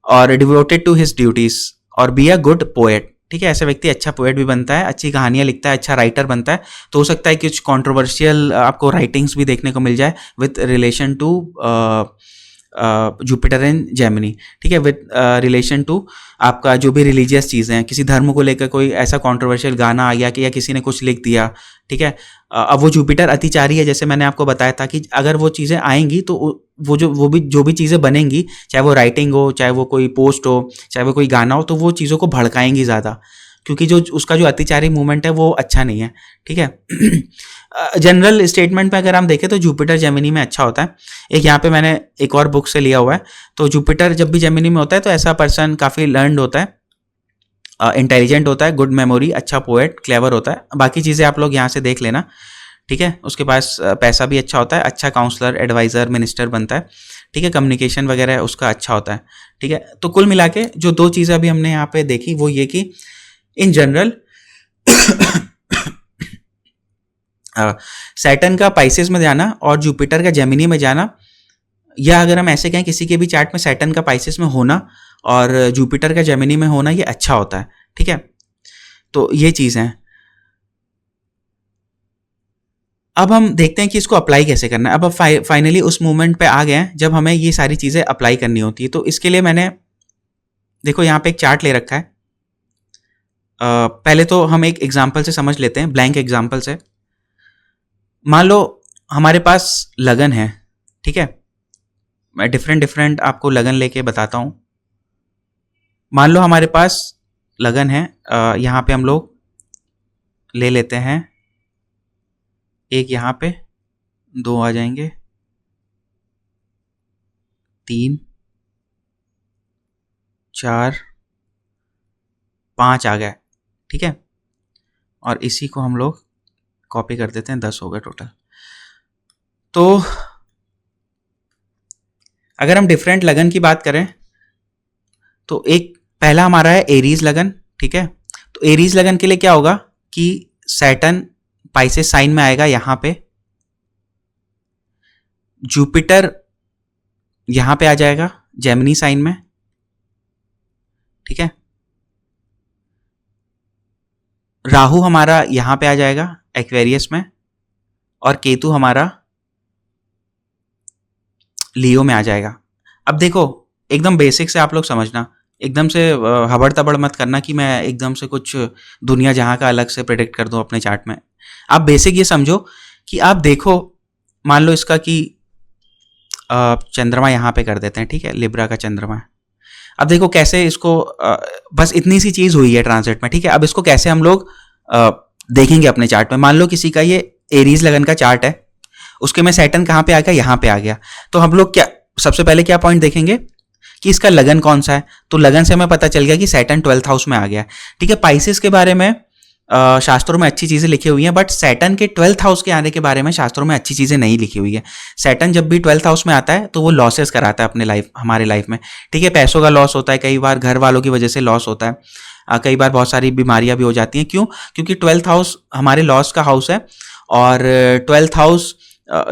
और डिवोटेड टू हिज ड्यूटीज, और बी अ गुड पोएट, ठीक है, ऐसे व्यक्ति अच्छा पोएट भी बनता है, अच्छी कहानियां लिखता है, अच्छा राइटर बनता है। तो हो सकता है कि कुछ कंट्रोवर्शियल आपको राइटिंग्स भी देखने को मिल जाए with relation to Jupiter and Gemini, ठीक है, विथ रिलेशन टू आपका जो भी रिलीजियस चीज़ें हैं, किसी धर्म को लेकर कोई ऐसा कंट्रोवर्शियल गाना आ गया कि या किसी ने कुछ लिख दिया, ठीक है। अब वो जुपिटर अतिचारी है, जैसे मैंने आपको बताया था कि अगर वो चीज़ें आएंगी तो वो जो भी चीज़ें बनेंगी, चाहे वो राइटिंग हो, चाहे वो कोई पोस्ट हो, चाहे वो कोई गाना हो, तो वो चीज़ों को भड़काएंगी ज़्यादा, क्योंकि जो उसका जो अतिचारी मूवमेंट है वो अच्छा नहीं है, ठीक है। जनरल स्टेटमेंट में अगर हम देखें तो जुपिटर जेमिनी में अच्छा होता है। एक यहाँ पे मैंने एक और बुक से लिया हुआ है, तो जुपिटर जब भी जेमिनी में होता है तो ऐसा पर्सन काफ़ी लर्नड होता है, इंटेलिजेंट होता है, गुड मेमोरी, अच्छा पोएट, क्लेवर होता है। बाकी चीज़ें आप लोग यहाँ से देख लेना, ठीक है। उसके पास पैसा भी अच्छा होता है, अच्छा काउंसलर, एडवाइज़र, मिनिस्टर बनता है, ठीक है, कम्युनिकेशन वगैरह उसका अच्छा होता है, ठीक है। तो कुल मिला के जो दो चीज़ें अभी हमने यहाँ पे देखी वो ये कि इन जनरल सैटर्न का पाइसेस में जाना और जुपिटर का जेमिनी में जाना, या अगर हम ऐसे कहें किसी के भी चार्ट में सैटर्न का पाइसेस में होना और जुपिटर का जेमिनी में होना, ये अच्छा होता है, ठीक है। तो ये चीज़ है। अब हम देखते हैं कि इसको अप्लाई कैसे करना है। अब फाइनली उस मोमेंट पे आ गए हैं जब हमें ये सारी चीज़ें अप्लाई करनी होती है। तो इसके लिए मैंने देखो यहाँ पे एक चार्ट ले रखा है। पहले तो हम एक एग्जाम्पल से समझ लेते हैं, ब्लैंक एग्जाम्पल से। मान लो हमारे पास लगन है, ठीक है, मैं डिफरेंट आपको लगन लेके बताता हूँ। मान लो हमारे पास लगन है, यहाँ पे हम लोग ले लेते हैं, एक यहाँ पे, दो आ जाएंगे, 3 4 5 आ गए, ठीक है। और इसी को हम लोग कॉपी कर देते हैं, 10 हो गए टोटल। तो अगर हम डिफरेंट लगन की बात करें तो एक पहला हमारा है एरीज लगन, ठीक है। तो एरीज लगन के लिए क्या होगा कि सैटर्न पाइसेस साइन में आएगा यहां पे, जुपिटर यहां पे आ जाएगा जेमिनी साइन में, ठीक है। राहु हमारा यहां पे आ जाएगा एक्वेरियस में, और केतु हमारा लियो में आ जाएगा। अब देखो एकदम बेसिक से आप लोग समझना, एकदम से हबड़ तबड़ मत करना कि मैं एकदम से कुछ दुनिया जहां का अलग से प्रेडिक्ट कर दूं अपने चार्ट में। आप बेसिक ये समझो कि आप देखो, मान लो इसका कि चंद्रमा यहाँ पे कर देते हैं, ठीक है, लिब्रा का चंद्रमा। अब देखो कैसे इसको बस इतनी सी चीज़ हुई है ट्रांजिट में, ठीक है। अब इसको कैसे हम लोग देखेंगे अपने चार्ट में। मान लो किसी का ये एरीज लगन का चार्ट है, उसके में सैटर्न कहाँ पे आ गया, यहाँ पे आ गया। तो हम लोग क्या सबसे पहले क्या पॉइंट देखेंगे कि इसका लगन कौन सा है। तो लगन से हमें पता चल गया कि सैटर्न 12th हाउस में आ गया, ठीक है। पाइसेस के बारे में शास्त्रों में अच्छी चीज़ें लिखी हुई हैं, बट सैटर्न के 12th हाउस के आने के बारे में शास्त्रों में अच्छी चीज़ें नहीं लिखी हुई है। सैटर्न जब भी 12th हाउस में आता है तो वो लॉसेस कराता है अपने हमारे लाइफ में, ठीक है। पैसों का लॉस होता है, कई बार घर वालों की वजह से लॉस होता है, कई बार बहुत सारी बीमारियां भी हो जाती हैं। क्यों? क्योंकि 12th हाउस हमारे लॉस का हाउस है, और 12th हाउस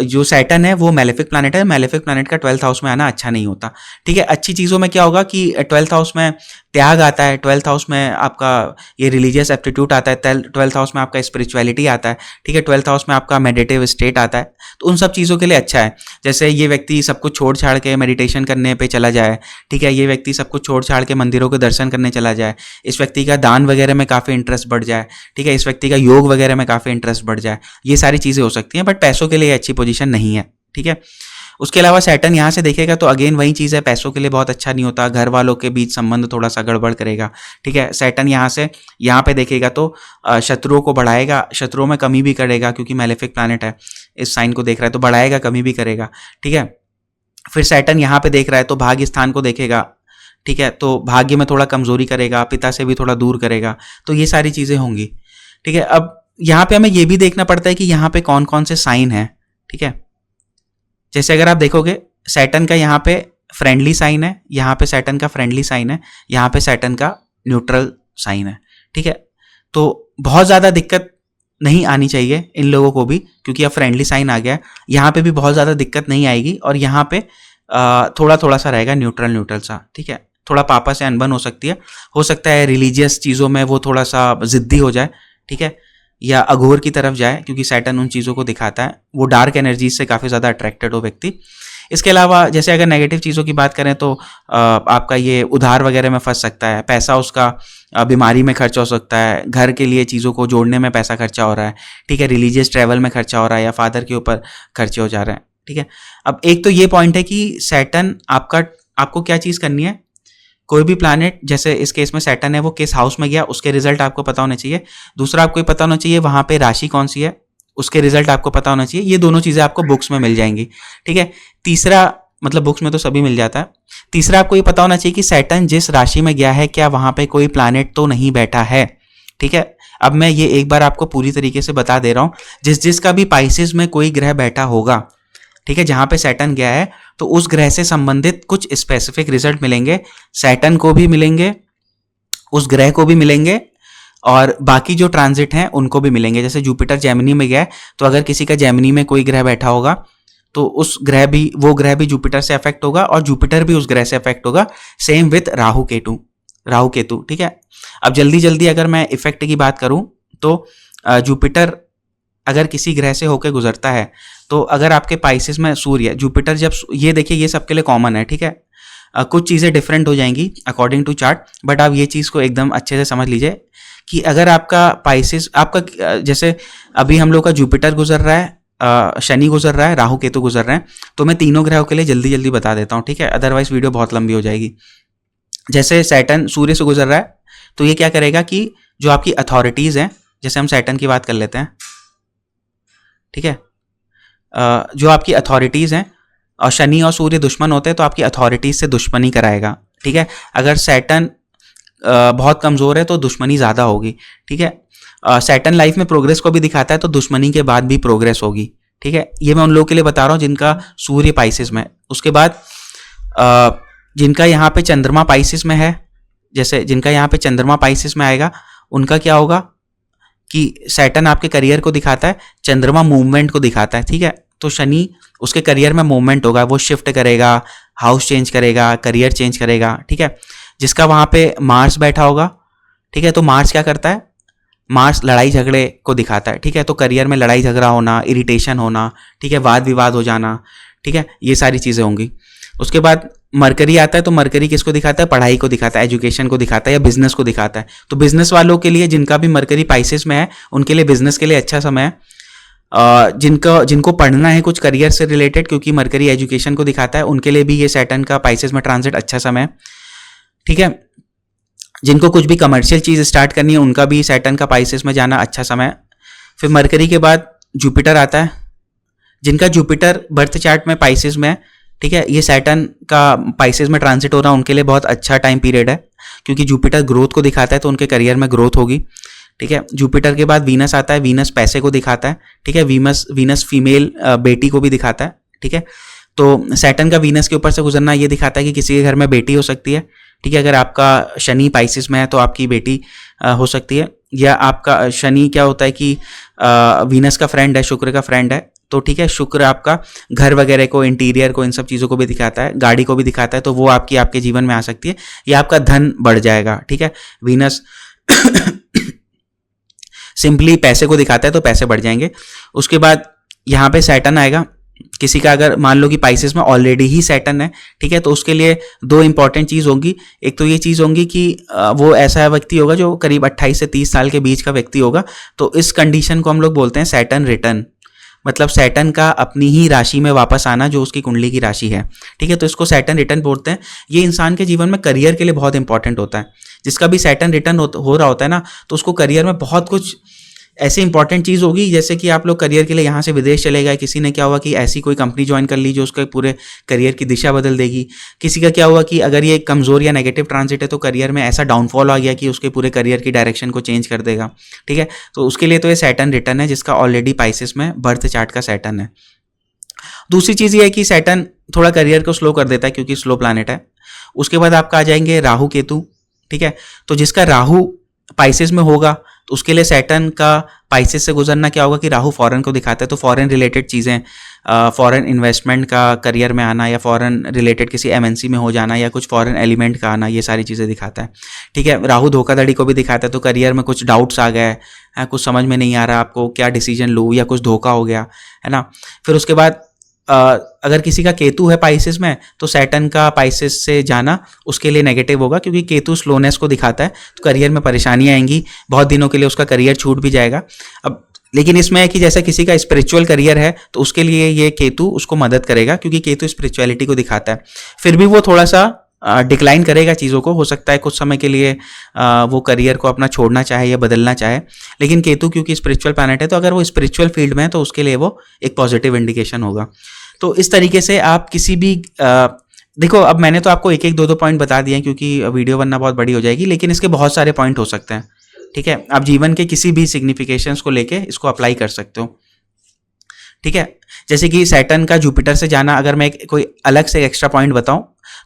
जो सैटर्न है वो मैलेफिक प्लैनेट है। मैलेफिक प्लैनेट का 12th हाउस में आना अच्छा नहीं होता, ठीक है। अच्छी चीज़ों में क्या होगा कि 12th हाउस में त्याग आता है, 12th हाउस में आपका ये रिलीजियस एप्टीट्यूड आता है, 12th हाउस में आपका स्पिरिचुअलिटी आता है, ठीक है, 12th हाउस में आपका मेडिटेटिव स्टेट आता है। तो उन सब चीज़ों के लिए अच्छा है। जैसे ये व्यक्ति सब कुछ छोड़ छाड़ के मेडिटेशन करने पे चला जाए, ठीक है, ये व्यक्ति सब कुछ छोड़ छाड़ के मंदिरों के दर्शन करने चला जाए, इस व्यक्ति का दान वगैरह में काफ़ी इंटरेस्ट बढ़ जाए, ठीक है, इस व्यक्ति का योग वगैरह में काफ़ी इंटरेस्ट बढ़ जाए, ये सारी चीज़ें हो सकती हैं। बट पैसों के लिए अच्छी पोजीशन नहीं है, ठीक है। उसके अलावा सैटर्न यहाँ से देखेगा तो अगेन वही चीज़ है, पैसों के लिए बहुत अच्छा नहीं होता, घर वालों के बीच संबंध थोड़ा सा गड़बड़ करेगा, ठीक है। सैटर्न यहाँ से यहाँ पे देखेगा तो शत्रुओं को बढ़ाएगा, शत्रुओं में कमी भी करेगा, क्योंकि मैलेफिक प्लैनेट है, इस साइन को देख रहा है तो बढ़ाएगा कमी भी करेगा, ठीक है। फिर सैटर्न यहाँ पे देख रहा है तो भाग्य स्थान को देखेगा, ठीक है, तो भाग्य में थोड़ा कमजोरी करेगा, पिता से भी थोड़ा दूर करेगा, तो ये सारी चीज़ें होंगी, ठीक है। अब यहाँ पे हमें ये भी देखना पड़ता है कि यहाँ पे कौन कौन से साइन हैं, ठीक है। जैसे अगर आप देखोगे सैटर्न का यहाँ पे फ्रेंडली साइन है, यहाँ पे सैटर्न का फ्रेंडली साइन है, यहाँ पे सैटर्न का न्यूट्रल साइन है, ठीक है। तो बहुत ज़्यादा दिक्कत नहीं आनी चाहिए इन लोगों को भी, क्योंकि अब फ्रेंडली साइन आ गया है, यहाँ पे भी बहुत ज़्यादा दिक्कत नहीं आएगी, और यहाँ पे थोड़ा थोड़ा सा रहेगा न्यूट्रल सा, ठीक है। थोड़ा पापा से अनबन हो सकती है, हो सकता है रिलीजियस चीज़ों में वो थोड़ा सा ज़िद्दी हो जाए, ठीक है, या अघोर की तरफ जाए, क्योंकि सैटर्न उन चीज़ों को दिखाता है, वो डार्क एनर्जीज से काफ़ी ज़्यादा अट्रैक्टेड हो व्यक्ति। इसके अलावा जैसे अगर नेगेटिव चीज़ों की बात करें तो आपका ये उधार वगैरह में फंस सकता है, पैसा उसका बीमारी में खर्च हो सकता है, घर के लिए चीज़ों को जोड़ने में पैसा खर्चा हो रहा है, ठीक है, रिलीजियस ट्रैवल में खर्चा हो रहा है, या फादर के ऊपर खर्चे हो जा रहे हैं, ठीक है। अब एक तो ये पॉइंट है कि सैटर्न आपको क्या चीज़ करनी है, कोई भी प्लैनेट, जैसे इस केस में सैटर्न है, वो किस हाउस में गया उसके रिजल्ट आपको पता होने चाहिए। दूसरा आपको पता होना चाहिए वहाँ पे राशि कौन सी है, उसके रिजल्ट आपको पता होना चाहिए। ये दोनों चीज़ें आपको बुक्स में मिल जाएंगी, ठीक है। तीसरा, मतलब बुक्स में तो सभी मिल जाता है। तीसरा आपको ये पता होना चाहिए कि सैटर्न जिस राशि में गया है क्या वहाँ पे कोई प्लैनेट तो नहीं बैठा है, ठीक है। अब मैं ये एक बार आपको पूरी तरीके से बता दे रहा हूँ, जिसका भी पाइसेस में कोई ग्रह बैठा होगा, ठीक है, जहाँ पे सैटर्न गया है, तो उस ग्रह से संबंधित कुछ स्पेसिफिक रिजल्ट मिलेंगे, सैटर्न को भी मिलेंगे, उस ग्रह को भी मिलेंगे, और बाकी जो ट्रांजिट हैं उनको भी मिलेंगे। जैसे जुपिटर जेमिनी में गया है, तो अगर किसी का जेमिनी में कोई ग्रह बैठा होगा तो वो ग्रह भी जुपिटर से अफेक्ट होगा, और जुपिटर भी उस ग्रह से अफेक्ट होगा। सेम विथ राहु केतु, ठीक है। अब जल्दी अगर मैं इफेक्ट की बात करूं तो जुपिटर अगर किसी ग्रह से होकर गुजरता है, तो अगर आपके पाइसेस में सूर्य, जुपिटर जब, ये देखिए ये सबके लिए कॉमन है, ठीक है। कुछ चीज़ें डिफरेंट हो जाएंगी अकॉर्डिंग टू चार्ट, बट आप ये चीज़ को एकदम अच्छे से समझ लीजिए कि अगर आपका पाइसेस, आपका जैसे अभी हम लोग का जुपिटर गुजर रहा है, शनि गुजर रहा है, राहु केतु गुजर रहे हैं, तो मैं तीनों ग्रहों के लिए जल्दी बता देता हूँ, ठीक है, अदरवाइज वीडियो बहुत लंबी हो जाएगी। जैसे सैटर्न सूर्य से गुजर रहा है, तो ये क्या करेगा कि जो आपकी अथॉरिटीज़ हैं, जैसे हम सैटर्न की बात कर लेते हैं, ठीक है, जो आपकी अथॉरिटीज़ हैं, और शनि और सूर्य दुश्मन होते हैं तो आपकी अथॉरिटीज़ से दुश्मनी कराएगा, ठीक है। अगर सैटर्न बहुत कमज़ोर है तो दुश्मनी ज़्यादा होगी, ठीक है। सैटर्न लाइफ में प्रोग्रेस को भी दिखाता है, तो दुश्मनी के बाद भी प्रोग्रेस होगी, ठीक है। ये मैं उन लोगों के लिए बता रहा हूँ जिनका सूर्य पाइसेस में। उसके बाद जिनका यहाँ पे चंद्रमा पाइसेस में है, जैसे जिनका यहाँ पे चंद्रमा पाइसेस में आएगा, उनका क्या होगा कि सैटर्न आपके करियर को दिखाता है, चंद्रमा मूवमेंट को दिखाता है, ठीक है। तो शनि उसके करियर में मूवमेंट होगा, वो शिफ्ट करेगा, हाउस चेंज करेगा, करियर चेंज करेगा, ठीक है। जिसका वहाँ पे मार्स बैठा होगा, ठीक है, तो मार्स क्या करता है, मार्स लड़ाई झगड़े को दिखाता है, ठीक है। तो करियर में लड़ाई झगड़ा होना, इरिटेशन होना, ठीक है, वाद विवाद हो जाना, ठीक है, ये सारी चीज़ें होंगी। उसके बाद मरकरी आता है, तो मरकरी किसको दिखाता है, पढ़ाई को दिखाता है, एजुकेशन को दिखाता है, या बिजनेस को दिखाता है। तो बिजनेस वालों के लिए, जिनका भी मरकरी पाइसेस में है, उनके लिए बिजनेस के लिए अच्छा समय है। जिनको पढ़ना है कुछ करियर से रिलेटेड, क्योंकि मरकरी एजुकेशन को दिखाता है, उनके लिए भी ये सैटर्न का पाइसेस में ट्रांजिट अच्छा समय है, ठीक है। जिनको कुछ भी कमर्शियल चीज़ स्टार्ट करनी है, उनका भी सैटर्न का पाइसेस में जाना अच्छा समय है। फिर मरकरी के बाद जुपिटर आता है, जिनका जुपिटर बर्थ चार्ट में पाइसेस में है, ठीक है, ये सैटर्न का पाइसेस में ट्रांजिट हो रहा है, उनके लिए बहुत अच्छा टाइम पीरियड है, क्योंकि जुपिटर ग्रोथ को दिखाता है, तो उनके करियर में ग्रोथ होगी, ठीक है। जुपिटर के बाद वीनस आता है, वीनस पैसे को दिखाता है, ठीक है, वीनस फीमेल बेटी को भी दिखाता है, ठीक है। तो सैटर्न का वीनस के ऊपर से गुजरना ये दिखाता है कि किसी के घर में बेटी हो सकती है, ठीक है। अगर आपका शनि पाइसेस में है तो आपकी बेटी हो सकती है, या आपका शनि क्या होता है कि वीनस का फ्रेंड है, शुक्र का फ्रेंड है, तो ठीक है, शुक्र आपका घर वगैरह को, इंटीरियर को, इन सब चीज़ों को भी दिखाता है, गाड़ी को भी दिखाता है, तो वो आपके जीवन में आ सकती है, या आपका धन बढ़ जाएगा। ठीक है, वीनस सिंपली पैसे को दिखाता है, तो पैसे बढ़ जाएंगे। उसके बाद यहाँ पे सैटर्न आएगा। किसी का अगर मान लो कि पाइसेस में ऑलरेडी ही सैटर्न है, ठीक है, तो उसके लिए दो इंपॉर्टेंट चीज़ होंगी। एक तो ये चीज़ होंगी कि वो ऐसा व्यक्ति होगा जो करीब 28 से 30 साल के बीच का व्यक्ति होगा। तो इस कंडीशन को हम लोग बोलते हैं सैटर्न रिटर्न, मतलब सैटर्न का अपनी ही राशि में वापस आना जो उसकी कुंडली की राशि है। ठीक है, तो इसको सैटर्न रिटर्न बोलते हैं। ये इंसान के जीवन में करियर के लिए बहुत इंपॉर्टेंट होता है। जिसका भी सैटर्न रिटर्न हो रहा होता है ना, तो उसको करियर में बहुत कुछ ऐसी इंपॉर्टेंट चीज़ होगी। जैसे कि आप लोग करियर के लिए यहाँ से विदेश चले गए, किसी ने क्या हुआ कि ऐसी कोई कंपनी ज्वाइन कर ली जो उसके पूरे करियर की दिशा बदल देगी। किसी का क्या हुआ कि अगर ये कमज़ोर या नेगेटिव ट्रांजिट है तो करियर में ऐसा डाउनफॉल आ गया कि उसके पूरे करियर की डायरेक्शन को चेंज कर देगा। ठीक है, तो उसके लिए तो ये सैटर्न रिटर्न है, जिसका ऑलरेडी पाइसेस में बर्थ चार्ट का सैटर्न है। दूसरी चीज़ ये है कि सैटर्न थोड़ा करियर को स्लो कर देता है क्योंकि स्लो प्लैनेट है। उसके बाद आपका आ जाएंगे राहु केतु। ठीक है, तो जिसका राहु पाइसेस में होगा तो उसके लिए सैटर्न का पाइसेस से गुजरना क्या होगा कि राहु फॉरेन को दिखाता है। तो फॉरेन रिलेटेड चीज़ें, फॉरेन इन्वेस्टमेंट का करियर में आना, या फॉरेन रिलेटेड किसी एमएनसी में हो जाना, या कुछ फॉरेन एलिमेंट का आना, ये सारी चीज़ें दिखाता है। ठीक है, राहु धोखाधड़ी को भी दिखाता है। तो करियर में कुछ डाउट्स आ गए हैं, कुछ समझ में नहीं आ रहा आपको क्या डिसीजन लूँ, या कुछ धोखा हो गया है ना। फिर उसके बाद अगर किसी का केतु है पाइसेस में, तो सैटर्न का पाइसेस से जाना उसके लिए नेगेटिव होगा, क्योंकि केतु स्लोनेस को दिखाता है। तो करियर में परेशानियां आएंगी, बहुत दिनों के लिए उसका करियर छूट भी जाएगा। अब लेकिन इसमें है कि जैसे किसी का स्पिरिचुअल करियर है तो उसके लिए ये केतु उसको मदद करेगा, क्योंकि केतु स्पिरिचुअलिटी को दिखाता है। फिर भी वो थोड़ा सा डिक्लाइन करेगा चीज़ों को, हो सकता है कुछ समय के लिए वो करियर को अपना छोड़ना चाहे या बदलना चाहे। लेकिन केतु क्योंकि स्पिरिचुअल प्लैनेट है, तो अगर वो स्पिरिचुअल फील्ड में है तो उसके लिए वो एक पॉजिटिव इंडिकेशन होगा। तो इस तरीके से आप किसी भी देखो, अब मैंने तो आपको एक एक दो दो पॉइंट बता दिए हैं क्योंकि वीडियो बनना बहुत बड़ी हो जाएगी, लेकिन इसके बहुत सारे पॉइंट हो सकते हैं। ठीक है, आप जीवन के किसी भी सिग्निफिकेशंस को लेके इसको अप्लाई कर सकते हो। ठीक है, जैसे कि सैटर्न का जुपिटर से जाना, अगर मैं कोई अलग से एक्स्ट्रा पॉइंट बताऊं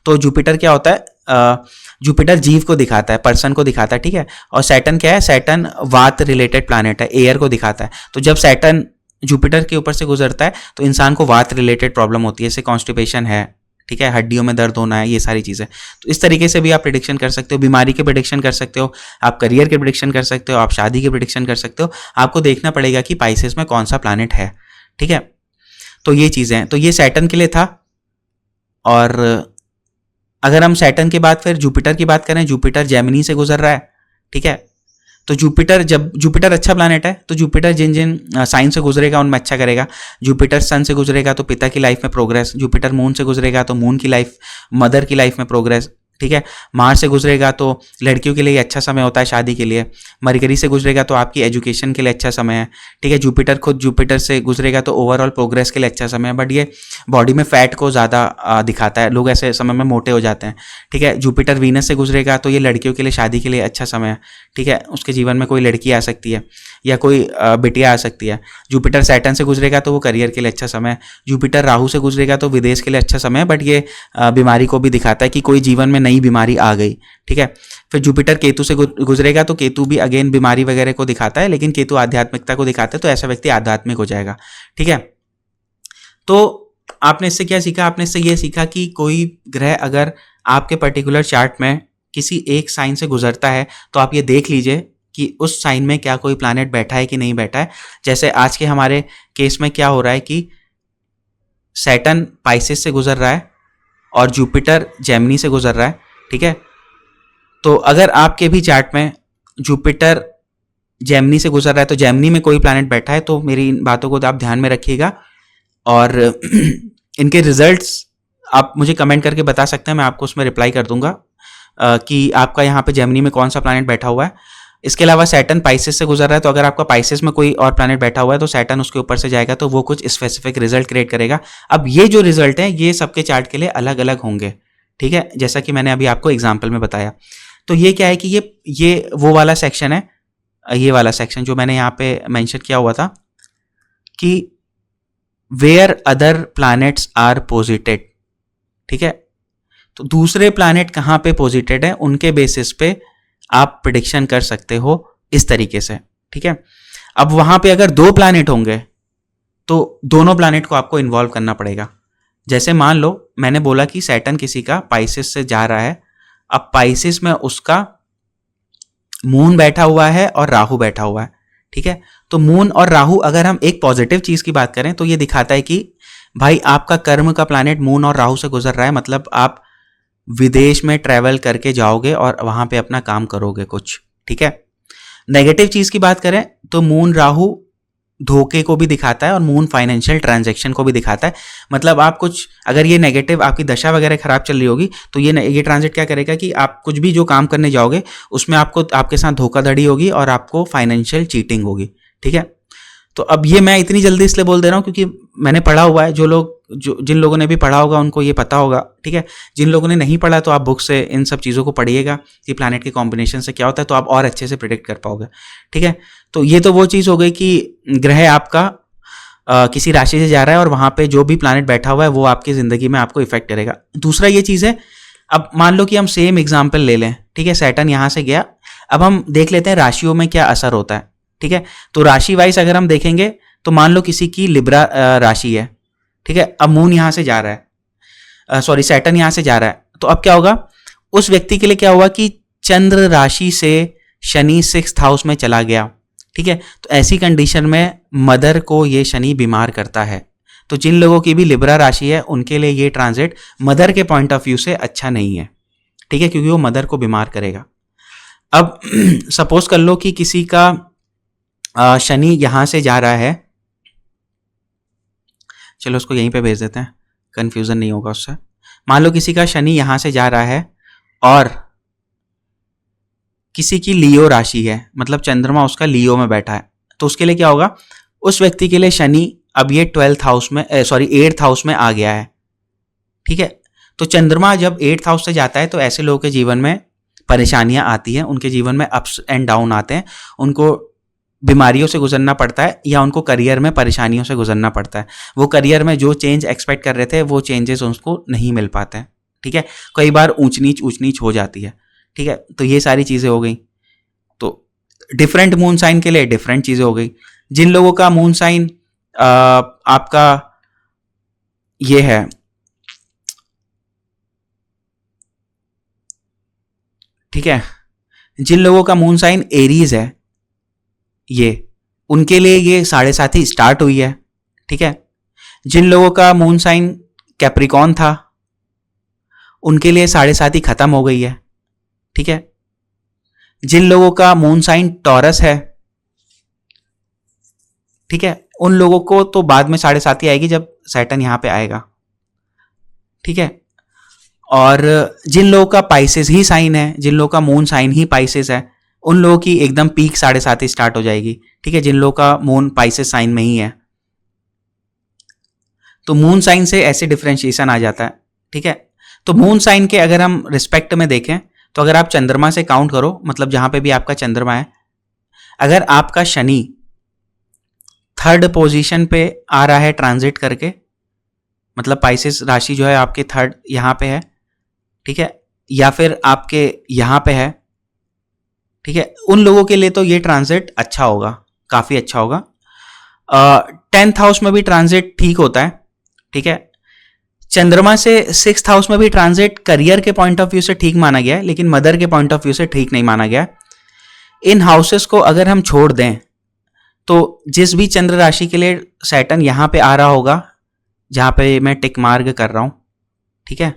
तो जुपिटर क्या होता है, जुपिटर जीव को दिखाता है, पर्सन को दिखाता है। ठीक है, और सैटर्न क्या है, सैटर्न वात रिलेटेड प्लैनेट है, एयर को दिखाता है। तो जब सैटर्न जुपिटर के ऊपर से गुजरता है तो इंसान को वात रिलेटेड प्रॉब्लम होती है, जैसे कॉन्स्टिपेशन है, ठीक है, हड्डियों में दर्द होना है, ये सारी चीज़ें। तो इस तरीके से भी आप प्रिडिक्शन कर सकते हो, बीमारी के प्रिडिक्शन कर सकते हो, आप करियर के प्रिडिक्शन कर सकते हो, आप शादी के प्रिडिक्शन कर सकते हो। आपको देखना पड़ेगा कि पाइसेस में कौन सा प्लैनेट है। ठीक है, तो ये चीज़ें हैं। तो ये सैटर्न के लिए था। और अगर हम सैटर्न के बाद फिर जुपिटर की बात करें, जुपिटर जेमिनी से गुजर रहा है। ठीक है, तो जुपिटर, जब जुपिटर अच्छा प्लैनेट है तो जुपिटर जिन जिन साइन से गुजरेगा उनमें अच्छा करेगा। जुपिटर सन से गुजरेगा तो पिता की लाइफ में प्रोग्रेस, जुपिटर मून से गुजरेगा तो मून की लाइफ, मदर की लाइफ में प्रोग्रेस। ठीक है, मार्स से गुजरेगा तो लड़कियों के लिए अच्छा समय होता है शादी के लिए। मरकरी से गुजरेगा तो आपकी एजुकेशन के लिए अच्छा समय है। ठीक है, जुपिटर खुद जुपिटर से गुजरेगा तो ओवरऑल प्रोग्रेस के लिए अच्छा समय है, बट ये बॉडी में फैट को ज़्यादा दिखाता है, लोग ऐसे समय में मोटे हो जाते हैं। ठीक है, जुपिटर वीनस से गुजरेगा तो ये लड़कियों के लिए शादी के लिए अच्छा समय है। ठीक है, उसके जीवन में कोई लड़की आ सकती है या कोई बिटिया आ सकती है। जुपिटर सैटर्न से गुजरेगा तो वो करियर के लिए अच्छा समय है। जुपिटर राहु से गुजरेगा तो विदेश के लिए अच्छा समय है, बट ये बीमारी को भी दिखाता है कि कोई जीवन में नई बीमारी आ गई। ठीक है, फिर जुपिटर केतु से गुजरेगा तो केतु भी अगेन बीमारी वगैरह को दिखाता है, लेकिन केतु आध्यात्मिकता को दिखाता है, तो ऐसा व्यक्ति आध्यात्मिक हो जाएगा। ठीक है, तो आपने इससे क्या सीखा, आपने इससे ये सीखा कि कोई ग्रह अगर आपके पर्टिकुलर चार्ट में किसी एक साइन से गुजरता है तो आप ये देख लीजिए कि उस साइन में क्या कोई प्लैनेट बैठा है कि नहीं बैठा है। जैसे आज के हमारे केस में क्या हो रहा है कि सैटर्न पाइसेस से गुजर रहा है और जुपिटर जेमिनी से गुजर रहा है। ठीक है, तो अगर आपके भी चार्ट में जुपिटर जेमिनी से गुजर रहा है तो जेमिनी में कोई प्लैनेट बैठा है, तो मेरी इन बातों को आप ध्यान में रखिएगा। और इनके रिजल्ट्स आप मुझे कमेंट करके बता सकते हैं, मैं आपको उसमें रिप्लाई कर दूंगा कि आपका यहाँ पे जेमिनी में कौन सा प्लैनेट बैठा हुआ है। इसके अलावा सैटर्न पाइसेस से गुजर रहा है, तो अगर आपका पाइसेस में कोई और प्लैनेट बैठा हुआ है तो सैटर्न उसके ऊपर से जाएगा तो वो कुछ स्पेसिफिक रिजल्ट क्रिएट करेगा। अब ये जो रिजल्ट है ये सबके चार्ट के लिए अलग अलग होंगे। ठीक है, जैसा कि मैंने अभी आपको एग्जाम्पल में बताया। तो ये क्या है कि ये वो वाला सेक्शन है, ये वाला सेक्शन जो मैंने यहाँ पे मेंशन किया हुआ था कि where other planets are posited. ठीक है, तो दूसरे प्लैनेट कहाँ पे पोजिटेड है उनके बेसिस पे आप प्रिडिक्शन कर सकते हो इस तरीके से। ठीक है, अब वहां पे अगर दो प्लैनेट होंगे तो दोनों प्लैनेट को आपको इन्वॉल्व करना पड़ेगा। जैसे मान लो मैंने बोला कि सैटर्न किसी का पाइसेस से जा रहा है, अब पाइसेस में उसका मून बैठा हुआ है और राहु बैठा हुआ है, ठीक है। तो मून और राहु, अगर हम एक पॉजिटिव चीज की बात करें तो ये दिखाता है कि भाई आपका कर्म का प्लैनेट मून और राहु से गुजर रहा है, मतलब आप विदेश में ट्रैवल करके जाओगे और वहां पे अपना काम करोगे कुछ, ठीक है। नेगेटिव चीज की बात करें तो मून राहु धोखे को भी दिखाता है और मून फाइनेंशियल ट्रांजैक्शन को भी दिखाता है। मतलब आप कुछ, अगर ये नेगेटिव आपकी दशा वगैरह खराब चल रही होगी तो ये ट्रांजिट क्या करेगा कि आप कुछ भी जो काम करने जाओगे उसमें आपको आपके साथ धोखाधड़ी होगी और आपको फाइनेंशियल चीटिंग होगी, ठीक है। तो अब ये मैं इतनी जल्दी इसलिए बोल दे रहा हूँ क्योंकि मैंने पढ़ा हुआ है, जिन लोगों ने भी पढ़ा होगा उनको ये पता होगा, ठीक है। जिन लोगों ने नहीं पढ़ा तो आप बुक से इन सब चीज़ों को पढ़िएगा कि प्लैनेट के कॉम्बिनेशन से क्या होता है, तो आप और अच्छे से प्रिडिक्ट कर पाओगे, ठीक है। तो ये तो वो चीज़ हो गई कि ग्रह आपका किसी राशि से जा रहा है और वहाँ पे जो भी प्लैनेट बैठा हुआ है वो आपकी ज़िंदगी में आपको इफेक्ट करेगा। दूसरा ये चीज़ है, अब मान लो कि हम सेम एग्जाम्पल ले लें, ठीक है। सैटर्न यहाँ से गया, अब हम देख लेते हैं राशियों में क्या असर होता है, ठीक है। तो राशि वाइज अगर हम देखेंगे तो मान लो किसी की लिब्रा राशि है, ठीक है। अब मून यहाँ से जा रहा है, सॉरी सैटर्न यहाँ से जा रहा है, तो अब क्या होगा उस व्यक्ति के लिए, क्या हुआ कि चंद्र राशि से शनि 6th हाउस में चला गया, ठीक है। तो ऐसी कंडीशन में मदर को ये शनि बीमार करता है। तो जिन लोगों की भी लिब्रा राशि है उनके लिए ये ट्रांजिट मदर के पॉइंट ऑफ व्यू से अच्छा नहीं है, ठीक है, क्योंकि वो मदर को बीमार करेगा। अब सपोज कर लो कि किसी का शनि यहां से जा रहा है, चलो उसको यहीं पे भेज देते हैं, कंफ्यूजन नहीं होगा उससे। मान लो किसी का शनि यहां से जा रहा है और किसी की लियो राशि है, मतलब चंद्रमा उसका लियो में बैठा है, तो उसके लिए क्या होगा, उस व्यक्ति के लिए शनि अब ये 8th हाउस में आ गया है, ठीक है। तो चंद्रमा जब 8th हाउस से जाता है तो ऐसे लोगों के जीवन में परेशानियां आती हैं, उनके जीवन में अप्स एंड डाउन आते हैं, उनको बीमारियों से गुजरना पड़ता है या उनको करियर में परेशानियों से गुजरना पड़ता है। वो करियर में जो चेंज एक्सपेक्ट कर रहे थे वो चेंजेस उनको नहीं मिल पाते हैं, ठीक है। कई बार ऊंच नीच हो जाती है, ठीक है। तो ये सारी चीज़ें हो गई। तो डिफरेंट मून साइन के लिए डिफरेंट चीज़ें हो गई। जिन लोगों का मून साइन आपका ये है, ठीक है, जिन लोगों का मून साइन एरीज है, ये उनके लिए ये 7.5 स्टार्ट हुई है, ठीक है। जिन लोगों का मून साइन कैप्रिकॉन था उनके लिए 7.5 खत्म हो गई है, ठीक है। जिन लोगों का मून साइन टॉरस है, ठीक है, उन लोगों को तो बाद में 7.5 आएगी जब सैटर्न यहां पे आएगा, ठीक है। और जिन लोगों का पाइसेस ही साइन है, जिन लोगों का मून साइन ही पाइसेस है, उन लोगों की एकदम पीक 7.5 स्टार्ट हो जाएगी, ठीक है, जिन लोगों का मून पाइसेस साइन में ही है। तो मून साइन से ऐसे डिफरेंशिएशन आ जाता है, ठीक है। तो मून साइन के अगर हम रिस्पेक्ट में देखें तो अगर आप चंद्रमा से काउंट करो, मतलब जहां पे भी आपका चंद्रमा है, अगर आपका शनि 3rd पोजीशन पे आ रहा है ट्रांजिट करके, मतलब पाइसेस राशि जो है आपके 3rd यहां पे है, ठीक है, या फिर आपके यहां पे है, ठीक है, उन लोगों के लिए तो ये ट्रांजिट अच्छा होगा, काफी अच्छा होगा। 10th हाउस में भी ट्रांजिट ठीक होता है, ठीक है। चंद्रमा से 6th हाउस में भी ट्रांजिट करियर के पॉइंट ऑफ व्यू से ठीक माना गया है, लेकिन मदर के पॉइंट ऑफ व्यू से ठीक नहीं माना गया। इन हाउसेस को अगर हम छोड़ दें तो जिस भी चंद्र राशि के लिए सैटर्न यहां पे आ रहा होगा, जहां पे मैं टिक मार्क कर रहा हूं, ठीक है,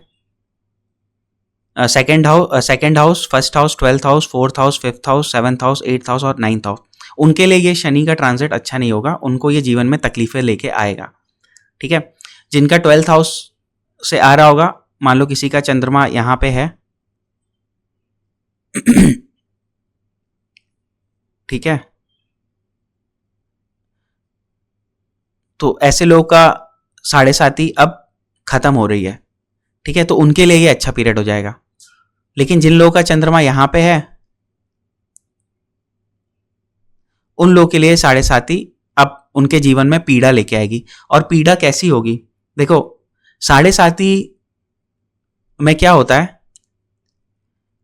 second house, 1st house, 12th house, 4th house, 5th house, 7th house, 8th house और 9th हाउस, उनके लिए ये शनि का ट्रांजिट अच्छा नहीं होगा, उनको ये जीवन में तकलीफें लेके आएगा, ठीक है। जिनका 12th हाउस से आ रहा होगा, मान लो किसी का चंद्रमा यहां पे है, ठीक है, तो ऐसे लोगों का 7.5 अब खत्म हो रही है, ठीक है, तो उनके लिए ये अच्छा पीरियड हो जाएगा। लेकिन जिन लोगों का चंद्रमा यहां पे है उन लोगों के लिए 7.5 अब उनके जीवन में पीड़ा लेके आएगी। और पीड़ा कैसी होगी, देखो 7.5 में क्या होता है,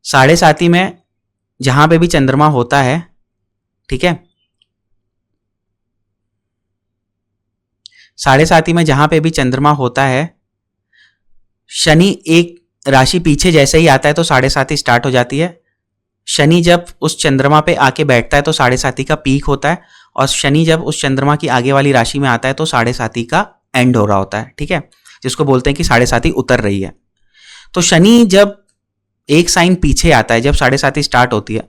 7.5 में जहां पे भी चंद्रमा होता है, ठीक है, साढ़े साथी में जहां पे भी चंद्रमा होता है, शनि एक राशि पीछे जैसे ही आता है तो साढ़े साथी स्टार्ट हो जाती है। शनि जब उस चंद्रमा पे आके बैठता है तो साढ़े साथी का पीक होता है, और शनि जब उस चंद्रमा की आगे वाली राशि में आता है तो साढ़े साथी का एंड हो रहा होता है, ठीक है, जिसको बोलते हैं कि साढ़े साथी उतर रही है। तो शनि जब एक साइन पीछे आता है, जब साढ़े साथी स्टार्ट होती है,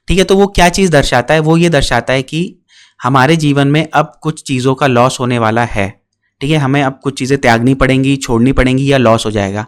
ठीक है, तो वो क्या चीज़ दर्शाता है? वो ये दर्शाता है कि हमारे जीवन में अब कुछ चीज़ों का लॉस होने वाला है, ठीक है, हमें अब कुछ चीज़ें त्यागनी पड़ेंगी, छोड़नी पड़ेंगी, या लॉस हो जाएगा,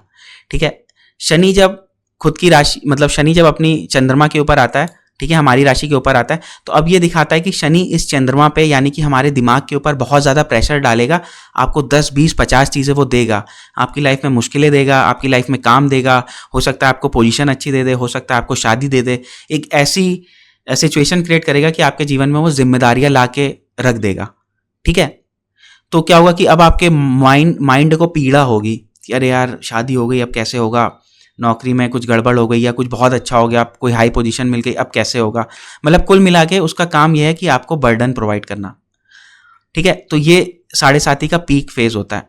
ठीक है। शनि जब खुद की राशि, मतलब शनि जब अपनी चंद्रमा के ऊपर आता है, ठीक है, हमारी राशि के ऊपर आता है, तो अब ये दिखाता है कि शनि इस चंद्रमा पे, यानी कि हमारे दिमाग के ऊपर बहुत ज़्यादा प्रेशर डालेगा, आपको 10, 20, 50 चीज़ें वो देगा, आपकी लाइफ में मुश्किलें देगा, आपकी लाइफ में काम देगा, हो सकता है आपको पोजीशन अच्छी दे दे, हो सकता है आपको शादी दे दे, एक ऐसी सिचुएशन क्रिएट करेगा कि आपके जीवन में वो जिम्मेदारियां ला के रख देगा, ठीक है। तो क्या होगा कि अब आपके माइंड को पीड़ा होगी कि अरे यार शादी हो गई, अब कैसे होगा, नौकरी में कुछ गड़बड़ हो गई, या कुछ बहुत अच्छा हो गया, अब कोई हाई पोजीशन मिल गई, अब कैसे होगा। मतलब कुल मिला के उसका काम यह है कि आपको बर्डन प्रोवाइड करना, ठीक है। तो ये साढ़े साथी का पीक फेज होता है।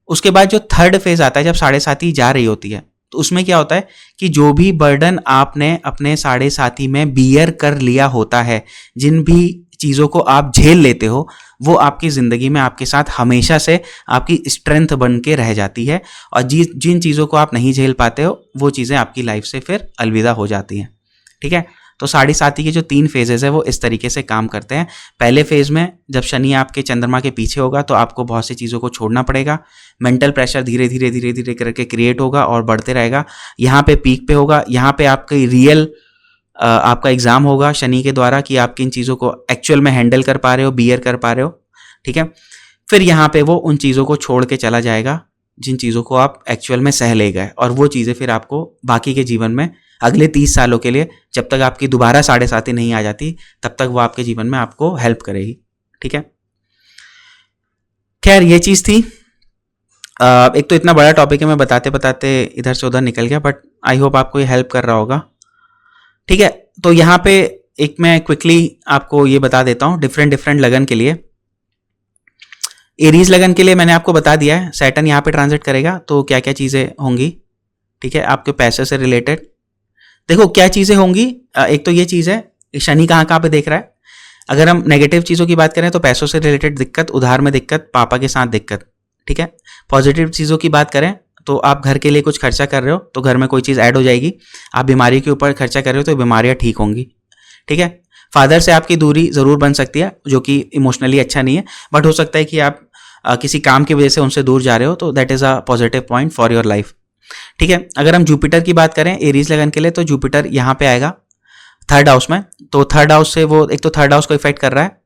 उसके बाद जो थर्ड फेज आता है, जब साढ़े साथी जा रही होती है, तो उसमें क्या होता है कि जो भी बर्डन आपने अपने साढ़े साथी में बियर कर लिया होता है, जिन भी चीज़ों को आप झेल लेते हो, वो आपकी ज़िंदगी में आपके साथ हमेशा से आपकी स्ट्रेंथ बन के रह जाती है, और जिन चीज़ों को आप नहीं झेल पाते हो, वो चीज़ें आपकी लाइफ से फिर अलविदा हो जाती हैं, ठीक है। तो साढ़े साथी के जो 3 फेजेस है वो इस तरीके से काम करते हैं। पहले फेज में जब शनि आपके चंद्रमा के पीछे होगा तो आपको बहुत सी चीज़ों को छोड़ना पड़ेगा, मेंटल प्रेशर धीरे धीरे धीरे धीरे करके क्रिएट होगा और बढ़ते रहेगा। यहाँ पे पीक पे होगा, यहाँ पे आपकी रियल आपका एग्जाम होगा शनि के द्वारा कि आप किन चीज़ों को एक्चुअल में हैंडल कर पा रहे हो, बियर कर पा रहे हो, ठीक है। फिर यहाँ पे वो उन चीज़ों को छोड़ के चला जाएगा जिन चीज़ों को आप एक्चुअल में सह ले गए, और वो चीज़ें फिर आपको बाकी के जीवन में अगले 30 सालों के लिए, जब तक आपकी दोबारा साढ़े साथी नहीं आ जाती, तब तक वो आपके जीवन में आपको हेल्प करेगी, ठीक है। खैर ये चीज़ थी। एक तो इतना बड़ा टॉपिक है, मैं बताते बताते इधर से उधर निकल गया, बट आई होप आपको ये हेल्प कर रहा होगा, ठीक है। तो यहाँ पे एक मैं क्विकली आपको ये बता देता हूँ डिफरेंट लगन के लिए। एरीज लगन के लिए मैंने आपको बता दिया है, सैटर्न यहाँ पे ट्रांजिट करेगा तो क्या क्या चीज़ें होंगी, ठीक है। आपके पैसे से रिलेटेड देखो क्या चीज़ें होंगी। एक तो ये चीज़ है, शनि कहाँ कहाँ पे देख रहा है। अगर हम नेगेटिव चीज़ों की बात करें तो पैसों से रिलेटेड दिक्कत, उधार में दिक्कत, पापा के साथ दिक्कत, ठीक है। पॉजिटिव चीज़ों की बात करें तो आप घर के लिए कुछ खर्चा कर रहे हो तो घर में कोई चीज़ ऐड हो जाएगी। आप बीमारी के ऊपर खर्चा कर रहे हो तो बीमारियाँ ठीक होंगी, ठीक है। फादर से आपकी दूरी ज़रूर बन सकती है, जो कि इमोशनली अच्छा नहीं है, बट हो सकता है कि आप किसी काम की वजह से उनसे दूर जा रहे हो, तो that is a positive point for your life, ठीक है। अगर हम जुपिटर की बात करें एरीज लगन के लिए, तो जुपिटर यहाँ पे आएगा 3rd हाउस में। तो 3rd हाउस से वो एक तो 3rd हाउस को इफेक्ट कर रहा है,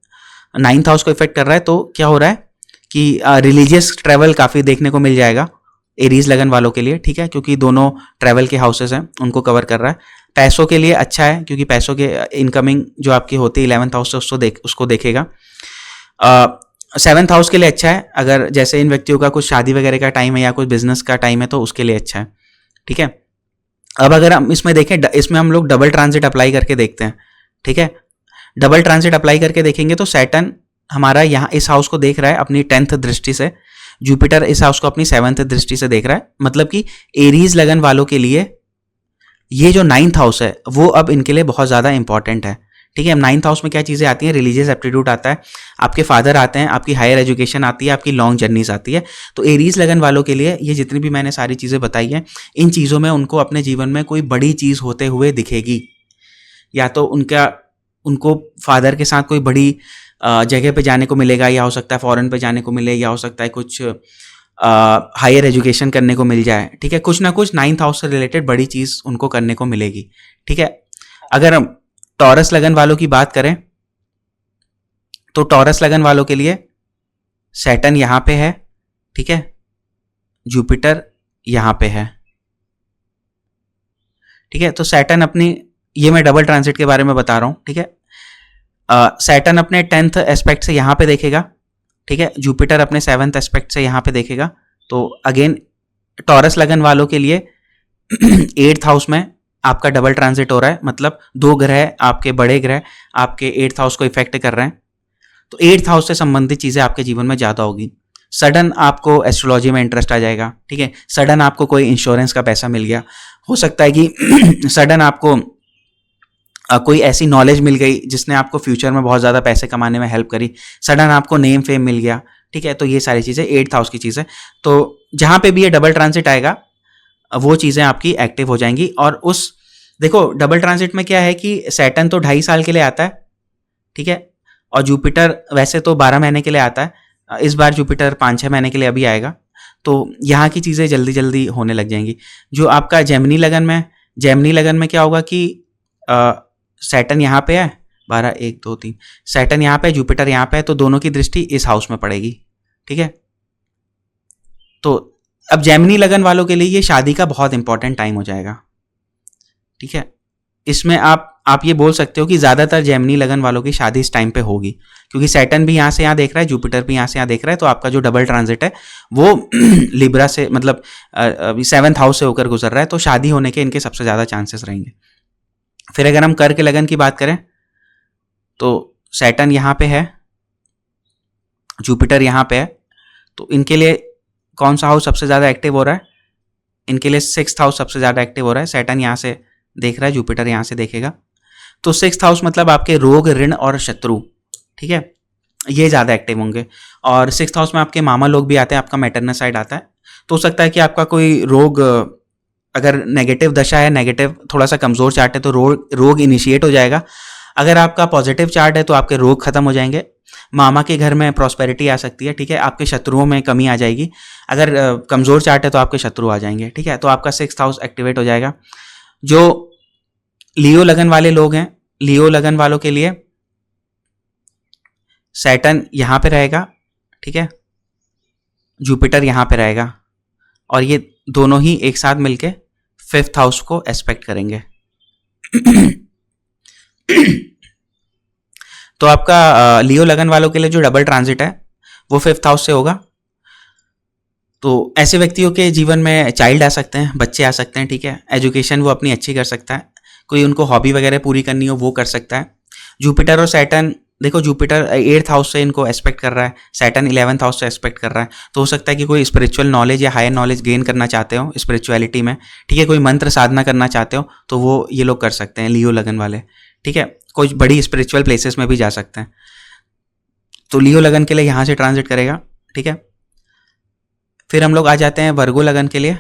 9th हाउस को इफेक्ट कर रहा है। तो क्या हो रहा है कि रिलीजियस ट्रैवल काफ़ी देखने को मिल जाएगा एरीज लगन वालों के लिए, ठीक है, क्योंकि दोनों ट्रैवल के हाउसेस हैं, उनको कवर कर रहा है। पैसों के लिए अच्छा है, क्योंकि पैसों के इनकमिंग जो आपकी होती है 11th हाउस से उसको देखेगा। 7th हाउस के लिए अच्छा है, अगर जैसे इन व्यक्तियों का कुछ शादी वगैरह का टाइम है या कुछ बिजनेस का टाइम है तो उसके लिए अच्छा है, ठीक है। अब अगर हम इसमें देखें, इसमें हम लोग डबल ट्रांजिट अप्लाई करके देखते हैं, ठीक है। डबल ट्रांजिट अप्लाई करके देखेंगे तो सैटर्न हमारा यहाँ इस हाउस को देख रहा है अपनी 10th दृष्टि से, जुपिटर इस हाउस को अपनी 7th दृष्टि से देख रहा है। मतलब कि एरीज लगन वालों के लिए ये जो 9th हाउस है वो अब इनके लिए बहुत ज़्यादा इंपॉर्टेंट है, ठीक है। 9th हाउस में क्या चीज़ें आती हैं, रिलीजियस एप्टीट्यूड आता है, आपके फादर आते हैं, आपकी हायर एजुकेशन आती है, आपकी लॉन्ग जर्नीज आती है। तो एरीज लगन वालों के लिए ये जितनी भी मैंने सारी चीज़ें बताई हैं, इन चीज़ों में उनको अपने जीवन में कोई बड़ी चीज़ होते हुए दिखेगी, या तो उनको फादर के साथ कोई बड़ी जगह पे जाने को मिलेगा, या हो सकता है फॉरेन पे जाने को मिले, या हो सकता है कुछ हायर एजुकेशन करने को मिल जाए, ठीक है। कुछ ना कुछ 9th हाउस से रिलेटेड बड़ी चीज़ उनको करने को मिलेगी, ठीक है। अगर हम टॉरस लगन वालों की बात करें तो टॉरस लगन वालों के लिए सैटर्न यहाँ पे है, ठीक है, जुपिटर यहाँ पे है, ठीक है। तो सैटर्न अपनी, ये मैं डबल ट्रांजिट के बारे में बता रहा हूँ, ठीक है। सैटर्न अपने 10th एस्पेक्ट से यहाँ पे देखेगा, ठीक है, जुपिटर अपने 7th एस्पेक्ट से यहाँ पे देखेगा। तो अगेन टॉरस लगन वालों के लिए 8th हाउस में आपका डबल ट्रांजिट हो रहा है, मतलब 2 ग्रह, आपके बड़े ग्रह आपके 8th हाउस को इफेक्ट कर रहे हैं। तो 8th हाउस से संबंधित चीज़ें आपके जीवन में ज़्यादा होगी। सडन आपको एस्ट्रोलॉजी में इंटरेस्ट आ जाएगा, ठीक है, सडन आपको कोई इंश्योरेंस का पैसा मिल गया, हो सकता है कि सडन आपको कोई ऐसी नॉलेज मिल गई जिसने आपको फ्यूचर में बहुत ज़्यादा पैसे कमाने में हेल्प करी, सडन आपको नेम फेम मिल गया, ठीक है। तो ये सारी चीज़ें 8th हाउस की चीज़ें, तो जहाँ पे भी ये डबल ट्रांजिट आएगा वो चीज़ें आपकी एक्टिव हो जाएंगी। और उस देखो डबल ट्रांजिट में क्या है कि सैटर्न तो 2.5 साल के लिए आता है, ठीक है, और जुपिटर वैसे तो 12 महीने के लिए आता है, इस बार जुपिटर 5-6 महीने के लिए अभी आएगा, तो यहाँ की चीज़ें जल्दी जल्दी होने लग जाएंगी। जो आपका जेमिनी लगन में क्या होगा कि सैटर्न यहाँ पे है, 12 1 2 3, सैटर्न यहाँ पे, जुपिटर यहाँ पे है, तो दोनों की दृष्टि इस हाउस में पड़ेगी, ठीक है। तो अब जेमिनी लगन वालों के लिए ये शादी का बहुत इंपॉर्टेंट टाइम हो जाएगा, ठीक है। इसमें आप ये बोल सकते हो कि ज़्यादातर जेमिनी लगन वालों की शादी इस टाइम पे होगी, क्योंकि सैटर्न भी यहाँ से यहाँ देख रहा है, जुपिटर भी यहाँ से यहाँ देख रहा है, तो आपका जो डबल ट्रांजिट है वो लिब्रा से मतलब 7th हाउस से होकर गुजर रहा है, तो शादी होने के इनके सबसे ज़्यादा चांसेस रहेंगे। फिर अगर हम कर्क लगन की बात करें तो सैटर्न यहाँ पे है, जुपिटर यहाँ पे है, तो इनके लिए कौन सा हाउस सबसे ज़्यादा एक्टिव हो रहा है? इनके लिए 6th हाउस सबसे ज़्यादा एक्टिव हो रहा है। सैटर्न यहाँ से देख रहा है, जुपिटर यहाँ से देखेगा, तो 6th हाउस मतलब आपके रोग, ऋण और शत्रु, ठीक है, ये ज़्यादा एक्टिव होंगे। और 6th हाउस में आपके मामा लोग भी आते हैं, आपका मैटरनल साइड आता है, तो हो सकता है कि आपका कोई रोग, अगर नेगेटिव दशा है, नेगेटिव थोड़ा सा कमज़ोर चार्ट है, तो रोग इनिशिएट हो जाएगा। अगर आपका पॉजिटिव चार्ट है तो आपके रोग खत्म हो जाएंगे, मामा के घर में प्रॉस्पेरिटी आ सकती है, ठीक है, आपके शत्रुओं में कमी आ जाएगी। अगर कमज़ोर चार्ट है तो आपके शत्रु आ जाएंगे, ठीक है, तो आपका 6th हाउस एक्टिवेट हो जाएगा। जो लियो लगन वाले लोग हैं, लियो लगन वालों के लिए सैटर्न यहाँ पे रहेगा, ठीक है, जुपिटर यहाँ पे रहेगा, और ये दोनों ही एक साथ मिलके 5th हाउस को एस्पेक्ट करेंगे। तो आपका लियो लगन वालों के लिए जो डबल ट्रांजिट है वो 5th हाउस से होगा। तो ऐसे व्यक्तियों के जीवन में चाइल्ड आ सकते हैं, बच्चे आ सकते हैं, ठीक है, एजुकेशन वो अपनी अच्छी कर सकता है, कोई उनको हॉबी वगैरह पूरी करनी हो वो कर सकता है। जुपिटर और सैटर्न, देखो जुपिटर 8th हाउस से इनको एस्पेक्ट कर रहा है, सैटर्न 11th हाउस से एस्पेक्ट कर रहा है, तो हो सकता है कि कोई स्पिरिचुअल नॉलेज या हायर नॉलेज गेन करना चाहते हो स्पिरिचुअलिटी में, ठीक है, कोई मंत्र साधना करना चाहते हो तो वो ये लोग कर सकते हैं, लियो लगन वाले, ठीक है, कोई बड़ी स्पिरिचुअल प्लेसेस में भी जा सकते हैं। तो लियो लगन के लिए यहाँ से ट्रांजिट करेगा, ठीक है। फिर हम लोग आ जाते हैं वर्गो लगन के लिए।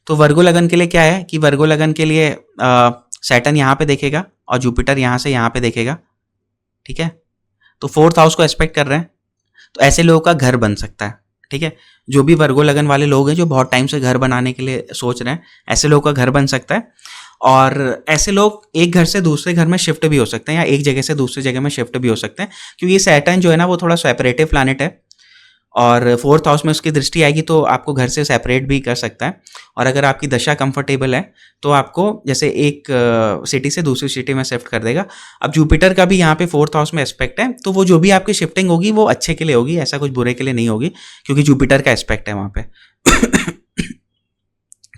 तो वर्गो लगन के लिए क्या है कि वर्गो लगन के लिए सैटर्न यहाँ पे देखेगा और जुपिटर यहाँ से यहाँ पे देखेगा, ठीक है, तो 4th हाउस को एस्पेक्ट कर रहे हैं, तो ऐसे लोगों का घर बन सकता है, ठीक है, जो भी वर्गो लगन वाले लोग हैं जो बहुत टाइम से घर बनाने के लिए सोच रहे हैं, ऐसे लोगों का घर बन सकता है। और ऐसे लोग एक घर से दूसरे घर में शिफ्ट भी हो सकते हैं, या एक जगह से दूसरी जगह में शिफ्ट भी हो सकते हैं, क्योंकि ये सैटर्न जो है ना वो थोड़ा सेपरेटिव प्लैनेट है, और 4th हाउस में उसकी दृष्टि आएगी तो आपको घर से सेपरेट भी कर सकता है। और अगर आपकी दशा कंफर्टेबल है तो आपको जैसे एक सिटी से दूसरी सिटी में शिफ्ट कर देगा। अब जुपिटर का भी यहाँ पे 4th हाउस में एस्पेक्ट है, तो वो जो भी आपकी शिफ्टिंग होगी वो अच्छे के लिए होगी, ऐसा कुछ बुरे के लिए नहीं होगी, क्योंकि जुपिटर का एस्पेक्ट है वहाँ पे।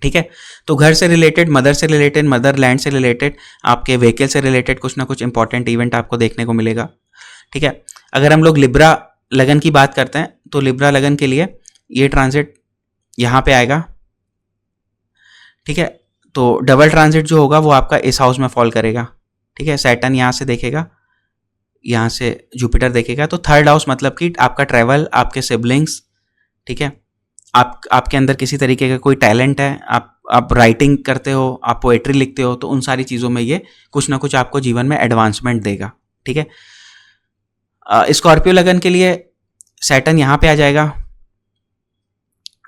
ठीक है, तो घर से रिलेटेड, मदर से रिलेटेड, मदर लैंड से रिलेटेड, आपके व्हीकल से रिलेटेड कुछ ना कुछ इंपॉर्टेंट इवेंट आपको देखने को मिलेगा, ठीक है। अगर हम लोग लिब्रा लगन की बात करते हैं तो लिब्रा लगन के लिए ये ट्रांजिट यहाँ पे आएगा, ठीक है, तो डबल ट्रांजिट जो होगा वो आपका इस हाउस में फॉल करेगा, ठीक है, सैटर्न यहाँ से देखेगा, यहाँ से जुपिटर देखेगा, तो 3rd हाउस मतलब कि आपका ट्रैवल, आपके सिबलिंग्स, ठीक है, आपके अंदर किसी तरीके का कोई टैलेंट है, आप राइटिंग करते हो, आप पोएट्री लिखते हो, तो उन सारी चीज़ों में ये कुछ ना कुछ आपको जीवन में एडवांसमेंट देगा, ठीक है। स्कॉर्पियो लगन के लिए सैटर्न यहाँ पे आ जाएगा,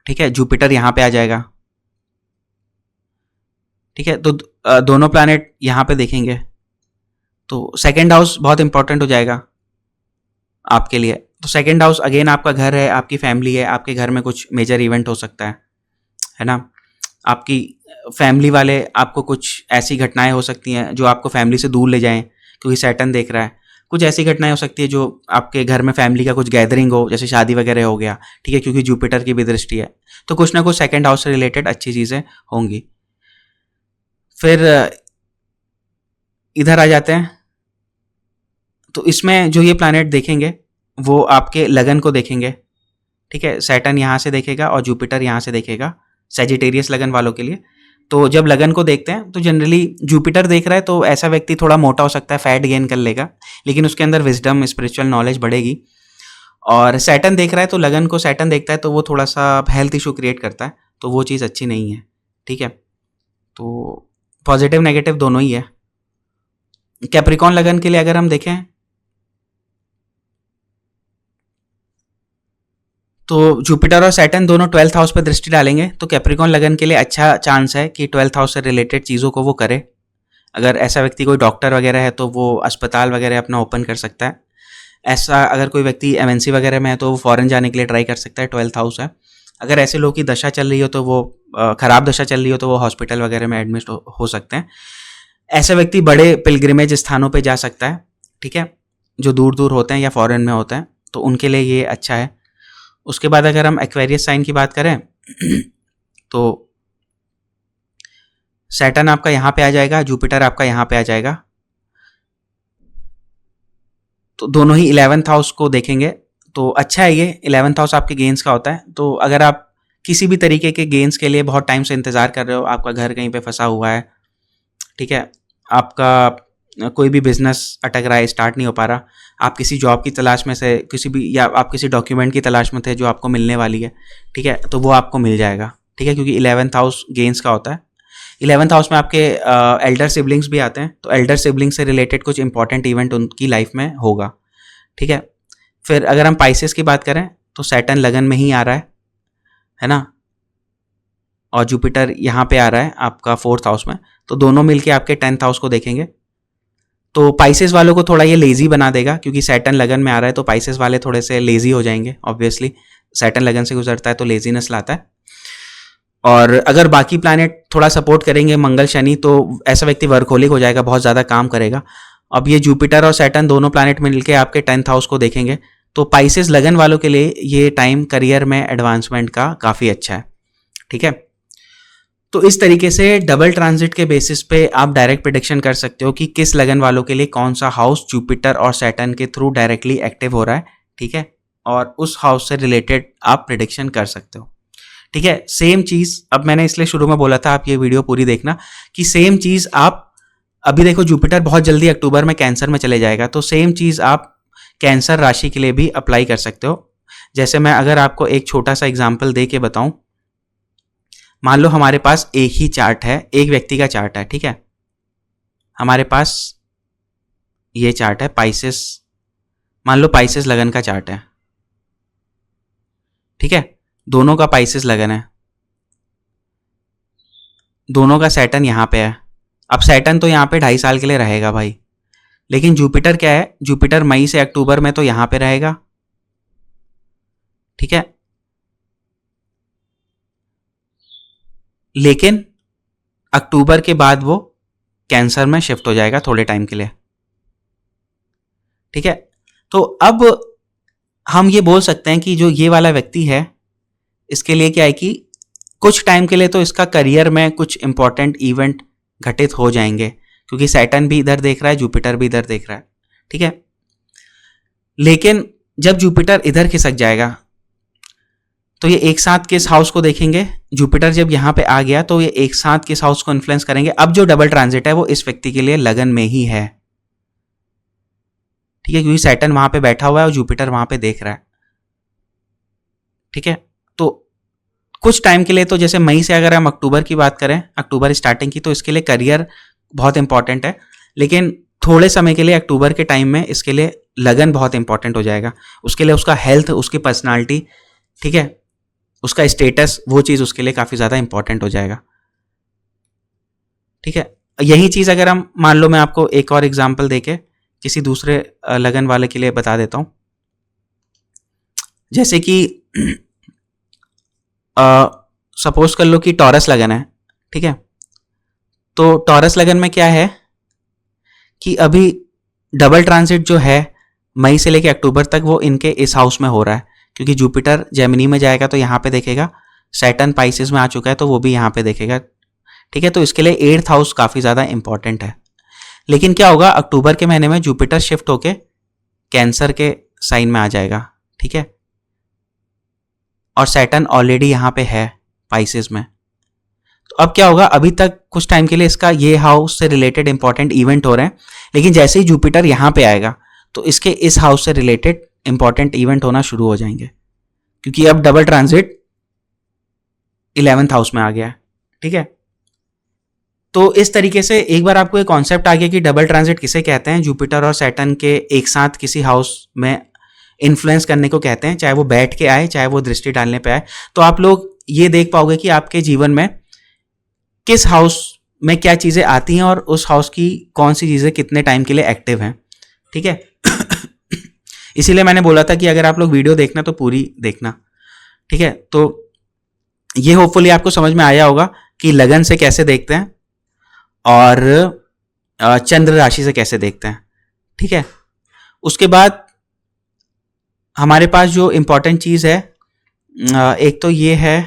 ठीक है, जुपिटर यहाँ पे आ जाएगा, ठीक है, तो दोनों प्लैनेट यहाँ पे देखेंगे, तो 2nd हाउस बहुत इंपॉर्टेंट हो जाएगा आपके लिए। तो 2nd हाउस अगेन आपका घर है, आपकी फैमिली है, आपके घर में कुछ मेजर इवेंट हो सकता है ना, आपकी फैमिली वाले, आपको कुछ ऐसी घटनाएं हो सकती हैं जो आपको फैमिली से दूर ले जाएं, क्योंकि सैटर्न देख रहा है, कुछ ऐसी घटनाएं हो सकती है जो आपके घर में फैमिली का कुछ गैदरिंग हो, जैसे शादी वगैरह हो गया, ठीक है, क्योंकि जुपिटर की भी दृष्टि है, तो कुछ ना कुछ 2nd हाउस से रिलेटेड अच्छी चीज़ें होंगी। फिर इधर आ जाते हैं, तो इसमें जो ये प्लैनेट देखेंगे वो आपके लगन को देखेंगे, ठीक है। सैटर्न यहाँ से देखेगा और जुपिटर यहाँ से देखेगा, सेजिटेरियस लगन वालों के लिए। तो जब लगन को देखते हैं तो जनरली जुपिटर देख रहा है तो ऐसा व्यक्ति थोड़ा मोटा हो सकता है, फैट गेन कर लेगा, लेकिन उसके अंदर विजडम, स्पिरिचुअल नॉलेज बढ़ेगी। और सैटर्न देख रहा है तो लगन को सैटर्न देखता है तो वो थोड़ा सा हेल्थ इशू क्रिएट करता है, तो वो चीज़ अच्छी नहीं है, ठीक है। तो पॉजिटिव नेगेटिव दोनों ही है। कैप्रिकॉन लगन के लिए अगर हम देखें तो जुपिटर और सैटर्न दोनों 12th हाउस पर दृष्टि डालेंगे, तो कैप्रिकॉन लगन के लिए अच्छा चांस है कि 12th हाउस से रिलेटेड चीज़ों को वो करे। अगर ऐसा व्यक्ति कोई डॉक्टर वगैरह है तो वो अस्पताल वगैरह अपना ओपन कर सकता है। ऐसा अगर कोई व्यक्ति एमएनसी वगैरह में है तो वो फॉरेन जाने के लिए ट्राई कर सकता है, 12th हाउस है। अगर ऐसे लोगों की दशा चल रही हो तो वो खराब दशा चल रही हो तो वो हॉस्पिटल वगैरह में एडमिट हो सकते हैं। ऐसे व्यक्ति बड़े पिलग्रिमेज स्थानों पे जा सकता है, ठीक है, जो दूर दूर होते हैं या फॉरेन में होते हैं, तो उनके लिए ये अच्छा है। उसके बाद अगर हम एक्वेरियस साइन की बात करें तो सैटर्न आपका यहाँ पे आ जाएगा, जुपिटर आपका यहाँ पे आ जाएगा, तो दोनों ही 11th हाउस को देखेंगे, तो अच्छा है ये। 11th हाउस आपके गेंस का होता है, तो अगर आप किसी भी तरीके के गेंस के लिए बहुत टाइम से इंतज़ार कर रहे हो, आपका घर कहीं पे फंसा हुआ है, ठीक है, आपका कोई भी बिजनेस अटक रहा है, स्टार्ट नहीं हो पा रहा, आप किसी जॉब की तलाश में से किसी भी, या आप किसी डॉक्यूमेंट की तलाश में थे जो आपको मिलने वाली है, ठीक है, तो वो आपको मिल जाएगा, ठीक है, क्योंकि 11th हाउस गेंस का होता है। 11th हाउस में आपके एल्डर सिबलिंग्स भी आते हैं, तो एल्डर सिबलिंग से रिलेटेड कुछ इंपॉर्टेंट इवेंट उनकी लाइफ में होगा, ठीक है। फिर अगर हम पाइसेस की बात करें तो सैटर्न लगन में ही आ रहा है ना, और जुपिटर यहाँ पे आ रहा है आपका 4th हाउस में, तो दोनों मिलके आपके 10th हाउस को देखेंगे। तो पाइसेस वालों को थोड़ा ये लेजी बना देगा, क्योंकि सैटर्न लगन में आ रहा है तो पाइसेस वाले थोड़े से लेजी हो जाएंगे, ऑब्वियसली सैटर्न लगन से गुजरता है तो लेजीनेस लाता है। और अगर बाकी प्लैनेट थोड़ा सपोर्ट करेंगे, मंगल शनि, तो ऐसा व्यक्ति वर्कहोलिक हो जाएगा, बहुत ज़्यादा काम करेगा। अब ये जुपिटर और सैटर्न दोनों प्लैनेट मिलके आपके 10th हाउस को देखेंगे, तो पाइसेस लगन वालों के लिए ये टाइम करियर में एडवांसमेंट का काफ़ी अच्छा है, ठीक है। तो इस तरीके से डबल ट्रांजिट के बेसिस पे आप डायरेक्ट प्रिडिक्शन कर सकते हो कि किस लगन वालों के लिए कौन सा हाउस जुपिटर और सैटर्न के थ्रू डायरेक्टली एक्टिव हो रहा है, ठीक है, और उस हाउस से रिलेटेड आप प्रिडिक्शन कर सकते हो, ठीक है। सेम चीज़, अब मैंने इसलिए शुरू में बोला था आप ये वीडियो पूरी देखना, कि सेम चीज़ आप अभी देखो, जुपिटर बहुत जल्दी अक्टूबर में कैंसर में चले जाएगा, तो सेम चीज़ आप कैंसर राशि के लिए भी अप्लाई कर सकते हो। जैसे मैं अगर आपको एक छोटा सा एग्जाम्पल दे के बताऊं, मान लो हमारे पास एक ही चार्ट है, एक व्यक्ति का चार्ट है, ठीक है, हमारे पास ये चार्ट है पाइसेस, मान लो पाइसेस लगन का चार्ट है, ठीक है, दोनों का पाइसेस लगन है, दोनों का सैटर्न यहां पे है। अब सैटर्न तो यहां पे 2.5 साल के लिए रहेगा भाई, लेकिन जुपिटर क्या है, जुपिटर मई से अक्टूबर में तो यहां पे रहेगा, ठीक है, लेकिन अक्टूबर के बाद वो कैंसर में शिफ्ट हो जाएगा थोड़े टाइम के लिए, ठीक है। तो अब हम ये बोल सकते हैं कि जो ये वाला व्यक्ति है, इसके लिए क्या है कि कुछ टाइम के लिए तो इसका करियर में कुछ इंपॉर्टेंट इवेंट घटित हो जाएंगे, क्योंकि सैटर्न भी इधर देख रहा है, जुपिटर भी इधर देख रहा है, ठीक है। लेकिन जब जुपिटर इधर खिसक जाएगा तो ये एक साथ किस हाउस को देखेंगे, जुपिटर जब यहाँ पे आ गया तो ये एक साथ किस हाउस को इन्फ्लुएंस करेंगे। अब जो डबल ट्रांजिट है वो इस व्यक्ति के लिए लगन में ही है, ठीक है, क्योंकि सैटर्न वहां पे बैठा हुआ है और जुपिटर वहां पे देख रहा है, ठीक है। तो कुछ टाइम के लिए, तो जैसे मई से अगर हम अक्टूबर की बात करें, अक्टूबर स्टार्टिंग की, तो इसके लिए करियर बहुत इंपॉर्टेंट है, लेकिन थोड़े समय के लिए अक्टूबर के टाइम में इसके लिए लगन बहुत इंपॉर्टेंट हो जाएगा। उसके लिए उसका हेल्थ, उसकी पर्सनालिटी, ठीक है, उसका स्टेटस, वो चीज़ उसके लिए काफ़ी ज़्यादा इंपॉर्टेंट हो जाएगा, ठीक है। यही चीज़ अगर हम, मान लो मैं आपको एक और एग्जांपल देके किसी दूसरे लगन वाले के लिए बता देता हूं, जैसे कि सपोज कर लो कि टॉरस लगन है, ठीक है। तो टॉरस लगन में क्या है कि अभी डबल ट्रांजिट जो है मई से लेके अक्टूबर तक वो इनके इस हाउस में हो रहा है, क्योंकि जुपिटर जेमिनी में जाएगा तो यहाँ पे देखेगा, सैटर्न पाइसेस में आ चुका है तो वो भी यहाँ पे देखेगा, ठीक है। तो इसके लिए 8th हाउस काफ़ी ज़्यादा इंपॉर्टेंट है। लेकिन क्या होगा, अक्टूबर के महीने में जुपिटर शिफ्ट होके कैंसर के साइन में आ जाएगा, ठीक है। और सैटर्न ऑलरेडी यहाँ पे है पाइसेस में। तो अब क्या होगा, अभी तक कुछ टाइम के लिए इसका ये हाउस से रिलेटेड इंपॉर्टेंट इवेंट हो रहे हैं, लेकिन जैसे ही जुपिटर यहाँ पे आएगा तो इसके इस हाउस से रिलेटेड इंपॉर्टेंट इवेंट होना शुरू हो जाएंगे, क्योंकि अब डबल ट्रांजिट 11th हाउस में आ गया है, ठीक है। तो इस तरीके से एक बार आपको एक कॉन्सेप्ट आ गया कि डबल ट्रांजिट किसे कहते हैं, जुपिटर और सैटर्न के एक साथ किसी हाउस में इन्फ्लुएंस करने को कहते हैं, चाहे वो बैठ के आए चाहे वो दृष्टि डालने पे आए। तो आप लोग ये देख पाओगे कि आपके जीवन में किस हाउस में क्या चीज़ें आती हैं और उस हाउस की कौन सी चीज़ें कितने टाइम के लिए एक्टिव हैं, ठीक है। इसीलिए मैंने बोला था कि अगर आप लोग वीडियो देखना तो पूरी देखना, ठीक है। तो ये होपफुली आपको समझ में आया होगा कि लगन से कैसे देखते हैं और चंद्र राशि से कैसे देखते हैं, ठीक है। उसके बाद हमारे पास जो इम्पोर्टेंट चीज़ है, एक तो ये है,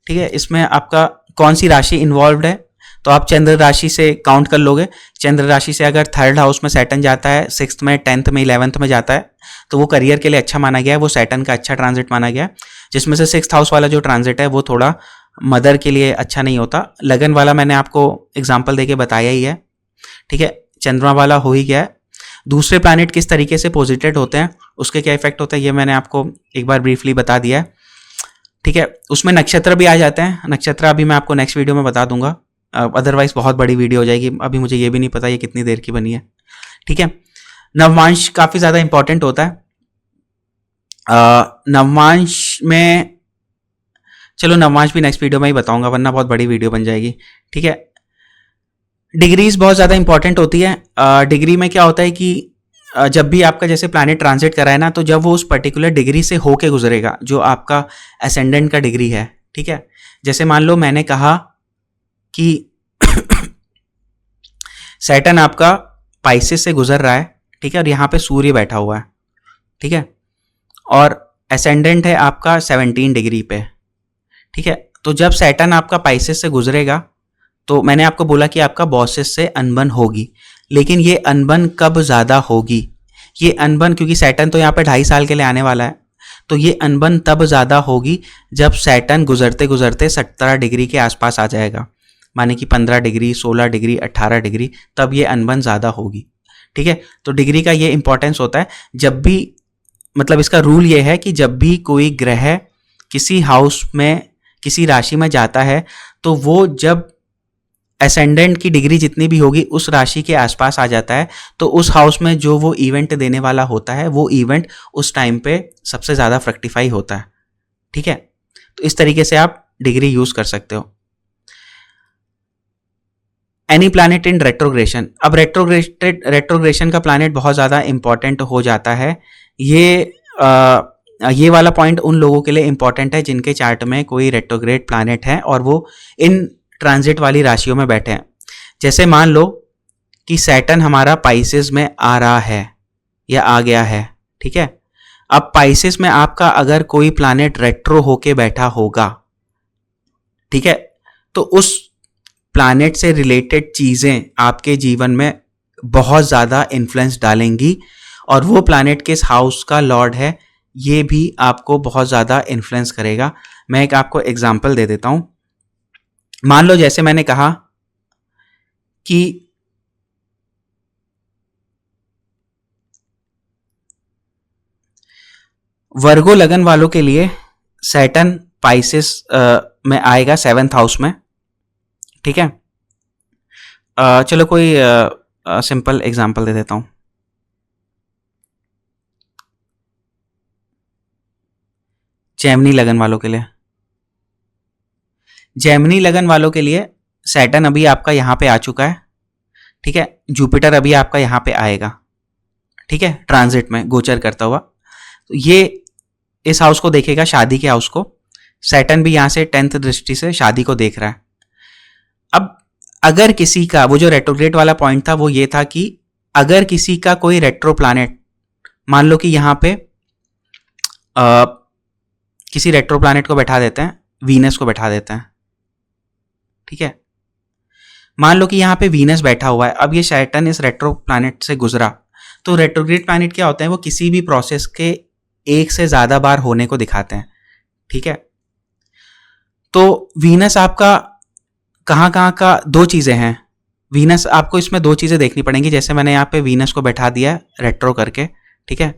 ठीक है, इसमें आपका कौन सी राशि इन्वॉल्व्ड है, तो आप चंद्र राशि से काउंट कर लोगे। चंद्र राशि से अगर 3rd हाउस में सैटर्न जाता है, 6th में, 10th में, 11th में जाता है, तो वो करियर के लिए अच्छा माना गया है, वो सैटर्न का अच्छा ट्रांजिट माना गया है। जिसमें से 6th हाउस वाला जो ट्रांजिट है वो थोड़ा मदर के लिए अच्छा नहीं होता। लगन वाला मैंने आपको एग्जाम्पल देके बताया ही है, ठीक है। चंद्रमा वाला हो ही गया है। दूसरे प्लैनेट किस तरीके से पोजिटेड होते हैं, उसके क्या इफेक्ट होता है, ये मैंने आपको एक बार ब्रीफली बता दिया है, ठीक है। उसमें नक्षत्र भी आ जाते हैं, नक्षत्र अभी मैं आपको नेक्स्ट वीडियो में बता दूंगा, अदरवाइज बहुत बड़ी वीडियो हो जाएगी। अभी मुझे ये भी नहीं पता ये कितनी देर की बनी है, ठीक है। नवमांश काफ़ी ज़्यादा इंपॉर्टेंट होता है। नवमांश में, चलो नवमांश भी नेक्स्ट वीडियो में ही बताऊंगा, वरना बहुत बड़ी वीडियो बन जाएगी, ठीक है। डिग्रीज बहुत ज़्यादा इंपॉर्टेंट होती है। डिग्री में क्या होता है कि जब भी आपका जैसे प्लैनेट ट्रांजिट करा है ना, तो जब वो उस पर्टिकुलर डिग्री से होके गुजरेगा जो आपका असेंडेंट का डिग्री है, ठीक है। जैसे मान लो मैंने कहा कि सैटर्न आपका पाइसेस से गुजर रहा है, ठीक है, और यहाँ पे सूर्य बैठा हुआ है, ठीक है, और असेंडेंट है आपका 17 डिग्री पे, ठीक है। तो जब सैटर्न आपका पाइसेस से गुजरेगा तो मैंने आपको बोला कि आपका बॉसेस से अनबन होगी, लेकिन ये अनबन कब ज़्यादा होगी, ये अनबन, क्योंकि सैटर्न तो यहाँ पे 2.5 साल के लिए आने वाला है, तो ये अनबन तब ज़्यादा होगी जब सैटर्न गुजरते गुजरते 17 डिग्री के आसपास आ जाएगा, माने कि 15 डिग्री, 16 डिग्री, 18 डिग्री, तब ये अनबन ज़्यादा होगी, ठीक है। तो डिग्री का ये इंपॉर्टेंस होता है। जब भी, मतलब इसका रूल ये है कि जब भी कोई ग्रह किसी हाउस में, किसी राशि में जाता है, तो वो जब असेंडेंट की डिग्री जितनी भी होगी उस राशि के आसपास आ जाता है, तो उस हाउस में जो वो इवेंट देने वाला होता है, वो इवेंट उस टाइम पे सबसे ज़्यादा फ्रक्टिफाई होता है, ठीक है। तो इस तरीके से आप डिग्री यूज़ कर सकते हो। एनी प्लैनेट इन रेट्रोग्रेशन, अब रेट्रोग्रेशन का प्लैनेट बहुत ज़्यादा इंपॉर्टेंट हो जाता है। ये वाला पॉइंट उन लोगों के लिए इंपॉर्टेंट है जिनके चार्ट में कोई रेट्रोग्रेड प्लैनेट है और वो इन ट्रांजिट वाली राशियों में बैठे हैं। जैसे मान लो कि सैटर्न हमारा पाइसेस में आ रहा है या आ गया है, ठीक है। अब पाइसेस में आपका अगर कोई प्लैनेट रेट्रो होके बैठा होगा, ठीक है, तो उस प्लैनेट से रिलेटेड चीज़ें आपके जीवन में बहुत ज़्यादा इन्फ्लुएंस डालेंगी, और वो प्लैनेट किस हाउस का लॉर्ड है ये भी आपको बहुत ज़्यादा इन्फ्लुएंस करेगा। मैं एक आपको एग्जांपल दे देता हूँ। मान लो जैसे मैंने कहा कि वर्गो लगन वालों के लिए सैटर्न पाइसेस में आएगा 7th हाउस में, ठीक है। चलो कोई सिंपल एग्जांपल दे देता हूं। जेमिनी लगन वालों के लिए, जेमिनी लगन वालों के लिए सैटर्न अभी आपका यहां पे आ चुका है, ठीक है। जुपिटर अभी आपका यहां पे आएगा, ठीक है, ट्रांजिट में गोचर करता हुआ। तो ये इस हाउस को देखेगा, शादी के हाउस को। सैटर्न भी यहां से 10th दृष्टि से शादी को देख रहा है। अब अगर किसी का, वो जो रेट्रोग्रेड वाला पॉइंट था वो ये था कि अगर किसी का कोई रेट्रो प्लैनेट, मान लो कि यहां पे किसी रेट्रो प्लैनेट को बैठा देते हैं, वीनस को बैठा देते हैं, ठीक है। मान लो कि यहां पे वीनस बैठा हुआ है, अब ये सैटर्न इस रेट्रो प्लैनेट से गुजरा, तो रेट्रोग्रेड प्लैनेट क्या होते हैं, वो किसी भी प्रोसेस के एक से ज़्यादा बार होने को दिखाते हैं, ठीक है। तो वीनस आपका कहाँ कहाँ का, दो चीज़ें हैं वीनस, आपको इसमें दो चीज़ें देखनी पड़ेंगी। जैसे मैंने यहाँ पे वीनस को बैठा दिया रेट्रो करके, ठीक है।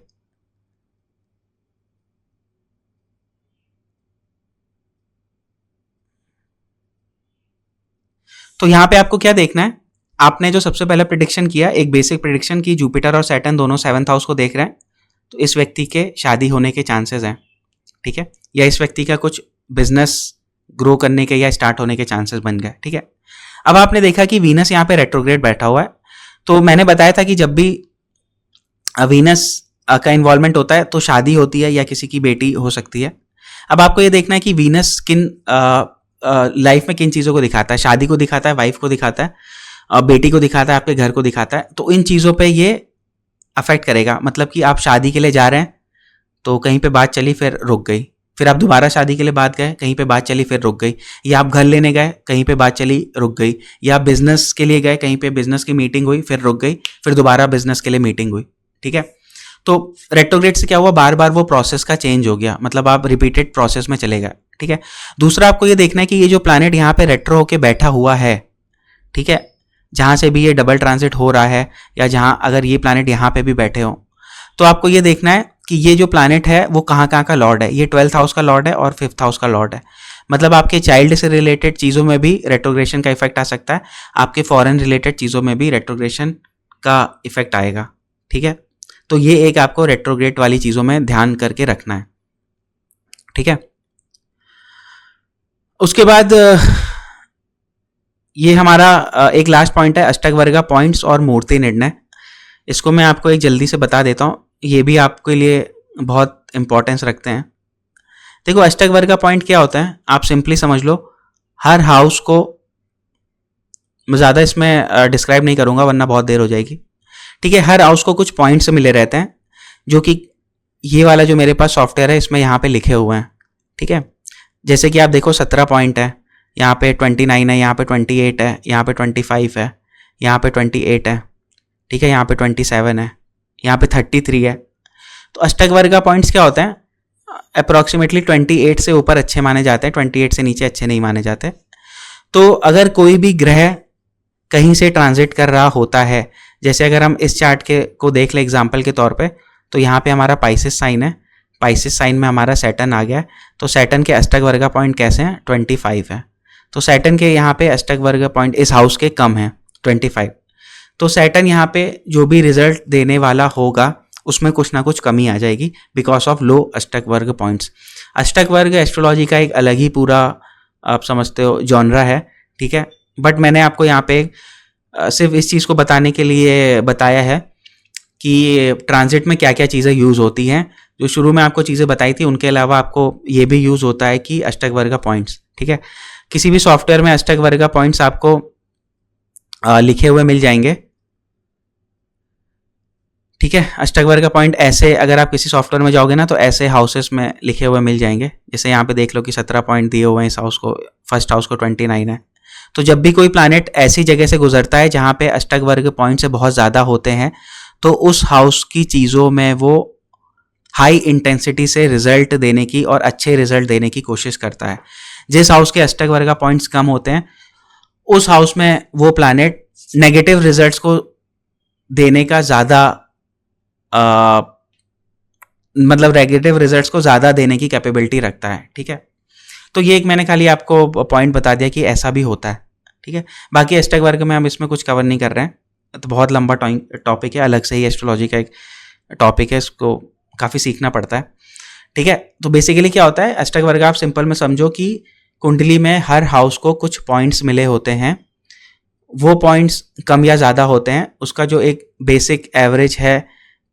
तो यहाँ पे आपको क्या देखना है, आपने जो सबसे पहले प्रिडिक्शन किया, एक बेसिक प्रिडिक्शन की जुपिटर और सैटर्न दोनों 7th हाउस को देख रहे हैं, तो इस व्यक्ति के शादी होने के चांसेस हैं, ठीक है, या इस व्यक्ति का कुछ बिजनेस ग्रो करने के या स्टार्ट होने के चांसेस बन गए, ठीक है। अब आपने देखा कि वीनस यहाँ पे रेट्रोग्रेड बैठा हुआ है, तो मैंने बताया था कि जब भी वीनस का इन्वॉल्वमेंट होता है तो शादी होती है या किसी की बेटी हो सकती है। अब आपको ये देखना है कि वीनस किन लाइफ में किन चीज़ों को दिखाता है, शादी को दिखाता है, वाइफ को दिखाता है, बेटी को दिखाता है, आपके घर को दिखाता है। तो इन चीज़ों पे ये अफेक्ट करेगा। मतलब कि आप शादी के लिए जा रहे हैं तो कहीं पे बात चली फिर रुक गई, फिर आप दोबारा शादी के लिए बात गए, कहीं पे बात चली फिर रुक गई, या आप घर लेने गए, कहीं पे बात चली रुक गई, या आप बिजनेस के लिए गए, कहीं पे बिजनेस की मीटिंग हुई फिर रुक गई, फिर दोबारा बिजनेस के लिए मीटिंग हुई, ठीक है। तो रेट्रोग्रेड से क्या हुआ, बार बार वो प्रोसेस का चेंज हो गया, मतलब आप रिपीटेड प्रोसेस में चले गए, ठीक है। दूसरा आपको ये देखना है कि ये जो प्लैनेट यहाँ पे रेट्रो होके बैठा हुआ है, ठीक है, जहाँ से भी ये डबल ट्रांजिट हो रहा है, या जहाँ अगर ये प्लैनेट यहाँ पे भी बैठे हो, तो आपको ये देखना है कि ये जो प्लैनेट है वो कहाँ कहाँ का लॉर्ड है। ये 12th हाउस का लॉर्ड है और 5th हाउस का लॉर्ड है। मतलब आपके चाइल्ड से रिलेटेड चीज़ों में भी रेट्रोग्रेशन का इफेक्ट आ सकता है, आपके फॉरेन रिलेटेड चीज़ों में भी रेट्रोग्रेशन का इफेक्ट आएगा, ठीक है। तो ये एक आपको रेट्रोग्रेड वाली चीज़ों में ध्यान करके रखना है, ठीक है। उसके बाद ये हमारा एक लास्ट पॉइंट है, अष्टक वर्गा पॉइंट्स और मूर्ति निर्णय। इसको मैं आपको एक जल्दी से बता देता हूँ, ये भी आपके लिए बहुत इंपॉर्टेंस रखते हैं। देखो अष्टक वर्ग का पॉइंट क्या होता है, आप सिंपली समझ लो, हर हाउस को, मैं ज़्यादा इसमें डिस्क्राइब नहीं करूँगा वरना बहुत देर हो जाएगी, ठीक है। हर हाउस को कुछ पॉइंट्स मिले रहते हैं, जो कि ये वाला जो मेरे पास सॉफ्टवेयर है इसमें यहाँ पे लिखे हुए हैं, ठीक है। जैसे कि आप देखो 17 पॉइंट है, यहाँ पे 29 है, यहाँ पे 28 है, यहाँ पे 25 है, यहाँ पे 28 है, ठीक है, यहाँ पे 27 है, यहाँ पे 33 है। तो अष्टक वर्ग का पॉइंट्स क्या होते हैं, अप्रॉक्सीमेटली 28 से ऊपर अच्छे माने जाते हैं, 28 से नीचे अच्छे नहीं माने जाते। तो अगर कोई भी ग्रह कहीं से ट्रांजिट कर रहा होता है, जैसे अगर हम इस चार्ट के को देख लें एग्जाम्पल के तौर पे, तो यहाँ पे हमारा पाइसेस साइन है, पाइसेस साइन में हमारा सैटर्न आ गया है, तो सैटर्न के अष्टक वर्ग का पॉइंट कैसे हैं, 25 है। तो सैटर्न के यहाँ पे अष्टक वर्ग पॉइंट इस हाउस के कम है 25। तो सैटर्न यहाँ पे जो भी रिजल्ट देने वाला होगा उसमें कुछ ना कुछ कमी आ जाएगी बिकॉज ऑफ लो अष्टक वर्ग पॉइंट्स। अष्टक वर्ग एस्ट्रोलॉजी का एक अलग ही पूरा आप समझते हो जॉनरा है, ठीक है। बट मैंने आपको यहाँ पे सिर्फ इस चीज़ को बताने के लिए बताया है कि ट्रांजिट में क्या क्या चीज़ें यूज़ होती हैं। जो शुरू में आपको चीज़ें बताई थी उनके अलावा आपको ये भी यूज़ होता है कि अष्टक वर्ग पॉइंट्स, ठीक है। किसी भी सॉफ्टवेयर में अष्टक वर्ग पॉइंट्स आपको लिखे हुए मिल जाएंगे, ठीक है। अष्टक वर्ग पॉइंट ऐसे अगर आप किसी सॉफ्टवेयर में जाओगे ना तो ऐसे हाउसेस में लिखे हुए मिल जाएंगे। जैसे यहाँ पे देख लो कि 17 पॉइंट दिए हुए हैं इस हाउस को, फर्स्ट हाउस को 29 है। तो जब भी कोई प्लैनेट ऐसी जगह से गुजरता है जहाँ पे अष्टक वर्ग पॉइंट से बहुत ज़्यादा होते हैं तो उस हाउस की चीज़ों में वो हाई इंटेंसिटी से रिजल्ट देने की और अच्छे रिजल्ट देने की कोशिश करता है। जिस हाउस के अष्टक वर्ग पॉइंट्स कम होते हैं उस हाउस में वो प्लैनेट नेगेटिव रिजल्ट्स को देने का ज़्यादा मतलब नेगेटिव रिजल्ट्स को ज़्यादा देने की कैपेबिलिटी रखता है, ठीक है। तो ये एक मैंने खाली आपको पॉइंट बता दिया कि ऐसा भी होता है, ठीक है। बाकी अष्टक वर्ग में हम इसमें कुछ कवर नहीं कर रहे हैं, तो बहुत लंबा टॉपिक है, अलग से ही एस्ट्रोलॉजी का एक टॉपिक है, इसको काफ़ी सीखना पड़ता है, ठीक है। तो बेसिकली क्या होता है अष्टक वर्ग, आप सिंपल में समझो कि कुंडली में हर हाउस को कुछ पॉइंट्स मिले होते हैं, वो पॉइंट्स कम या ज़्यादा होते हैं, उसका जो एक बेसिक एवरेज है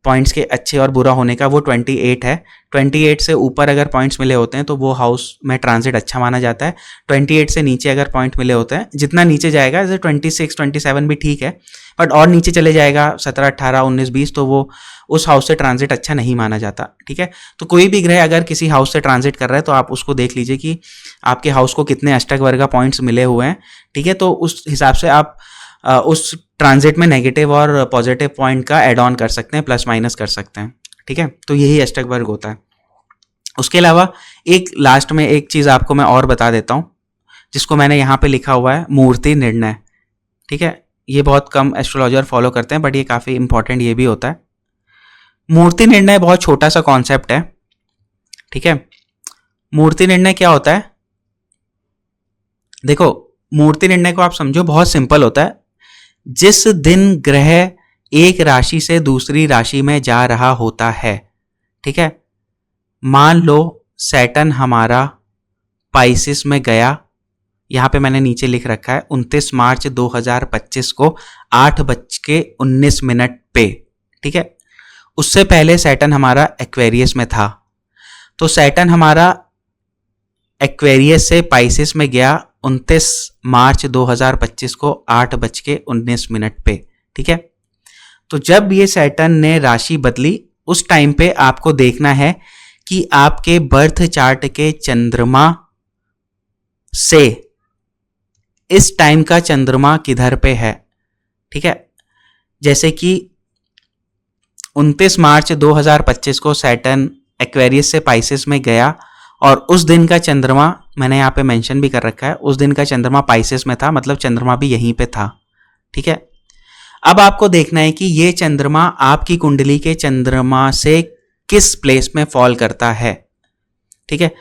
पॉइंट्स के अच्छे और बुरा होने का वो 28 है। 28 से ऊपर अगर पॉइंट्स मिले होते हैं तो वो हाउस में ट्रांजिट अच्छा माना जाता है। 28 से नीचे अगर पॉइंट मिले होते हैं, जितना नीचे जाएगा जैसे 26 27 भी ठीक है, बट और नीचे चले जाएगा 17 18 19 20 तो वो उस हाउस से ट्रांजिट अच्छा नहीं माना जाता, ठीक है। तो कोई भी ग्रह अगर किसी हाउस से ट्रांजिट कर रहा है तो आप उसको देख लीजिए कि आपके हाउस को कितने अष्टक वर्ग पॉइंट्स मिले हुए हैं, ठीक है। तो उस हिसाब से आप उस ट्रांजिट में नेगेटिव और पॉजिटिव पॉइंट का एड ऑन कर सकते हैं, प्लस माइनस कर सकते हैं, ठीक है। तो यही अष्टक वर्ग होता है। उसके अलावा एक लास्ट में एक चीज़ आपको मैं और बता देता हूँ, जिसको मैंने यहाँ पे लिखा हुआ है मूर्ति निर्णय, ठीक है। ये बहुत कम एस्ट्रोलॉजर फॉलो करते हैं, बट ये काफ़ी इंपॉर्टेंट ये भी होता है। मूर्ति निर्णय बहुत छोटा सा कॉन्सेप्ट है, ठीक है। मूर्ति निर्णय क्या होता है? देखो, मूर्ति निर्णय को आप समझो, बहुत सिंपल होता है। जिस दिन ग्रह एक राशि से दूसरी राशि में जा रहा होता है, ठीक है, मान लो सैटर्न हमारा पाइसिस में गया, यहां पे मैंने नीचे लिख रखा है 29 मार्च 2025 को 8:19 पे, ठीक है। उससे पहले सैटर्न हमारा एक्वेरियस में था, तो सैटर्न हमारा एक्वेरियस से पाइसिस में गया 29 मार्च 2025 को 8:19 पे, ठीक है। तो जब ये सैटर्न ने राशि बदली, उस टाइम पे आपको देखना है कि आपके बर्थ चार्ट के चंद्रमा से इस टाइम का चंद्रमा किधर पे है, ठीक है। जैसे कि 29 मार्च 2025 को सैटर्न एक्वेरियस से पाइसिस में गया और उस दिन का चंद्रमा मैंने यहाँ पे मेंशन भी कर रखा है, उस दिन का चंद्रमा पाइसिस में था, मतलब चंद्रमा भी यहीं पे था, ठीक है। अब आपको देखना है कि ये चंद्रमा आपकी कुंडली के चंद्रमा से किस प्लेस में फॉल करता है, ठीक है।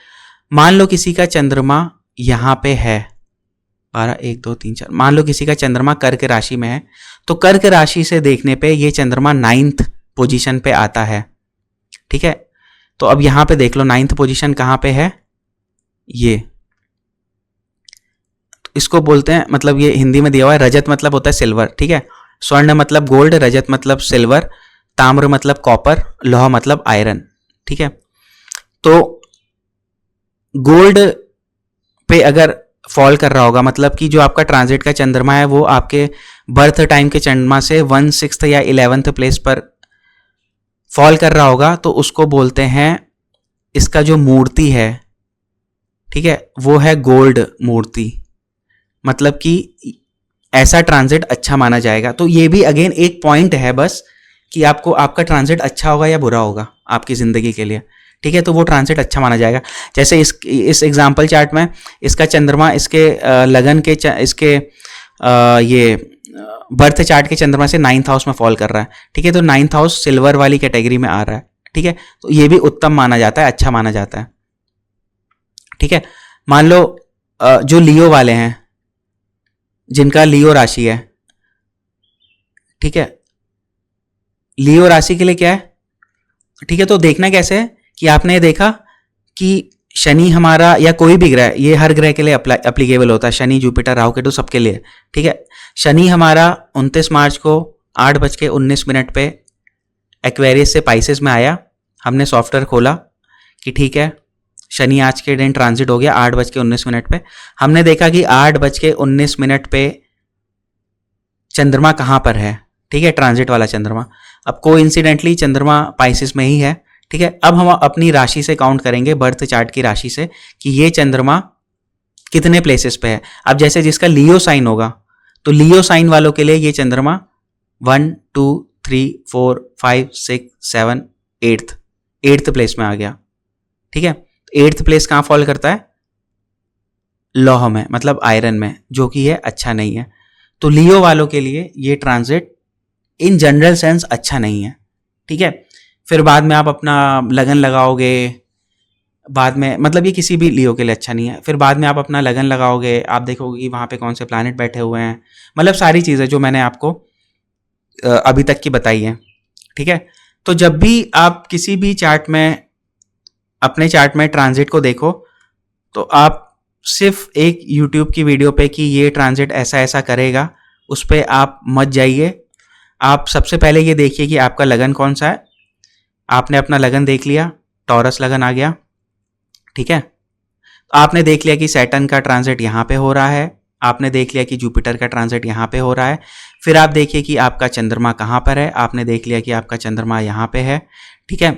मान लो किसी का चंद्रमा यहाँ पे है 12 1 2 3 4, मान लो किसी का चंद्रमा कर्क राशि में है, तो कर्क राशि से देखने पे ये चंद्रमा 9th पोजीशन पे आता है, ठीक है। तो अब यहां पे देख लो 9th पोजीशन कहां पे है, ये तो इसको बोलते हैं, मतलब ये हिंदी में दिया हुआ है, रजत मतलब होता है सिल्वर, ठीक है। स्वर्ण मतलब गोल्ड, रजत मतलब सिल्वर, ताम्र मतलब कॉपर, लोहा मतलब आयरन, ठीक है। तो गोल्ड पे अगर फॉल कर रहा होगा, मतलब कि जो आपका ट्रांजिट का चंद्रमा है वो आपके बर्थ टाइम के चंद्रमा से 1/6 या 11th प्लेस पर फॉल कर रहा होगा, तो उसको बोलते हैं, इसका जो मूर्ति है, ठीक है, वो है गोल्ड मूर्ति, मतलब कि ऐसा ट्रांजिट अच्छा माना जाएगा। तो ये भी अगेन एक पॉइंट है बस, कि आपको आपका ट्रांजिट अच्छा होगा या बुरा होगा आपकी जिंदगी के लिए, ठीक है। तो वो ट्रांजिट अच्छा माना जाएगा। जैसे इस एग्जाम्पल चार्ट में इसका चंद्रमा इसके लगन के इसके ये बर्थ चार्ट के चंद्रमा से 9th हाउस में फॉल कर रहा है, ठीक है। तो 9th हाउस सिल्वर वाली कैटेगरी में आ रहा है, ठीक है। तो ये भी उत्तम माना जाता है, अच्छा माना जाता है, ठीक है। मान लो जो लियो वाले हैं, जिनका लियो राशि है, ठीक है, लियो राशि के लिए क्या है, ठीक है। तो देखना कैसे है कि आपने देखा कि शनि हमारा या कोई भी ग्रह, ये हर ग्रह के लिए एप्लीकेबल होता है, शनि जुपिटर राहु केतु सबके लिए, ठीक है। शनि हमारा 29 मार्च को 8:19 पे एक्वेरियस से पाइसेस में आया, हमने सॉफ्टवेयर खोला कि ठीक है शनि आज के दिन ट्रांजिट हो गया 8:19 पे, हमने देखा कि 8:19 पे चंद्रमा कहाँ पर है, ठीक है, ट्रांजिट वाला चंद्रमा। अब कोइंसिडेंटली चंद्रमा पाइसेस में ही है, ठीक है। अब हम अपनी राशि से काउंट करेंगे, बर्थ चार्ट की राशि से, कि ये चंद्रमा कितने प्लेसेस पे है। अब जैसे जिसका लियो साइन होगा, तो लियो साइन वालों के लिए ये चंद्रमा 1 2 3 4 5 6 7 8th प्लेस में आ गया, ठीक है। 8th प्लेस कहाँ फॉल करता है, लौह में, मतलब आयरन में, जो कि ये अच्छा नहीं है। तो लियो वालों के लिए ये ट्रांजिट इन जनरल सेंस अच्छा नहीं है, ठीक है। फिर बाद में आप अपना लगन लगाओगे, बाद में, मतलब ये किसी भी लियो के लिए अच्छा नहीं है। फिर बाद में आप अपना लगन लगाओगे, आप देखोगे कि वहाँ पे कौन से प्लैनेट बैठे हुए हैं, मतलब सारी चीज़ें जो मैंने आपको अभी तक की बताई हैं, ठीक है। तो जब भी आप किसी भी चार्ट में, अपने चार्ट में ट्रांजिट को देखो, तो आप सिर्फ एक यूट्यूब की वीडियो पे कि ये ट्रांजिट ऐसा ऐसा करेगा, उस पर आप मत जाइए। आप सबसे पहले ये देखिए कि आपका लगन कौन सा है। आपने अपना लगन देख लिया, टॉरस लगन आ गया, ठीक है। आपने देख लिया कि सैटर्न का ट्रांजिट यहाँ पे हो रहा है, आपने देख लिया कि जुपिटर का ट्रांजिट यहाँ पे हो रहा है। फिर आप देखिए कि आपका चंद्रमा कहाँ पर है, आपने देख लिया कि आपका चंद्रमा यहाँ पे है, ठीक है।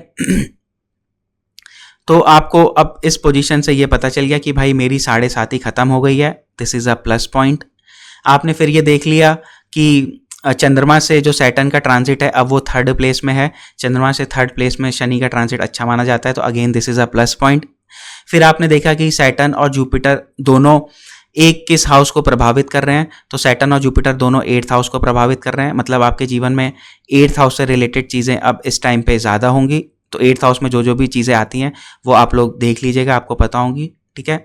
तो आपको अब इस पोजीशन से ये पता चल गया कि भाई मेरी 7.5 खत्म हो गई है, this is a plus point. आपने फिर ये देख लिया कि चंद्रमा से जो सैटर्न का ट्रांजिट है अब वो थर्ड प्लेस में है, चंद्रमा से थर्ड प्लेस में शनि का ट्रांजिट अच्छा माना जाता है, तो again this is a plus point. फिर आपने देखा कि सैटर्न और जुपिटर दोनों एक किस हाउस को प्रभावित कर रहे हैं, तो सैटर्न और जुपिटर दोनों 8th हाउस को प्रभावित कर रहे हैं, मतलब आपके जीवन में 8th हाउस से रिलेटेड चीज़ें अब इस टाइम पे ज़्यादा होंगी। तो 8th हाउस में जो भी चीज़ें आती हैं वो आप लोग देख लीजिएगा, आपको पता होंगी, ठीक है।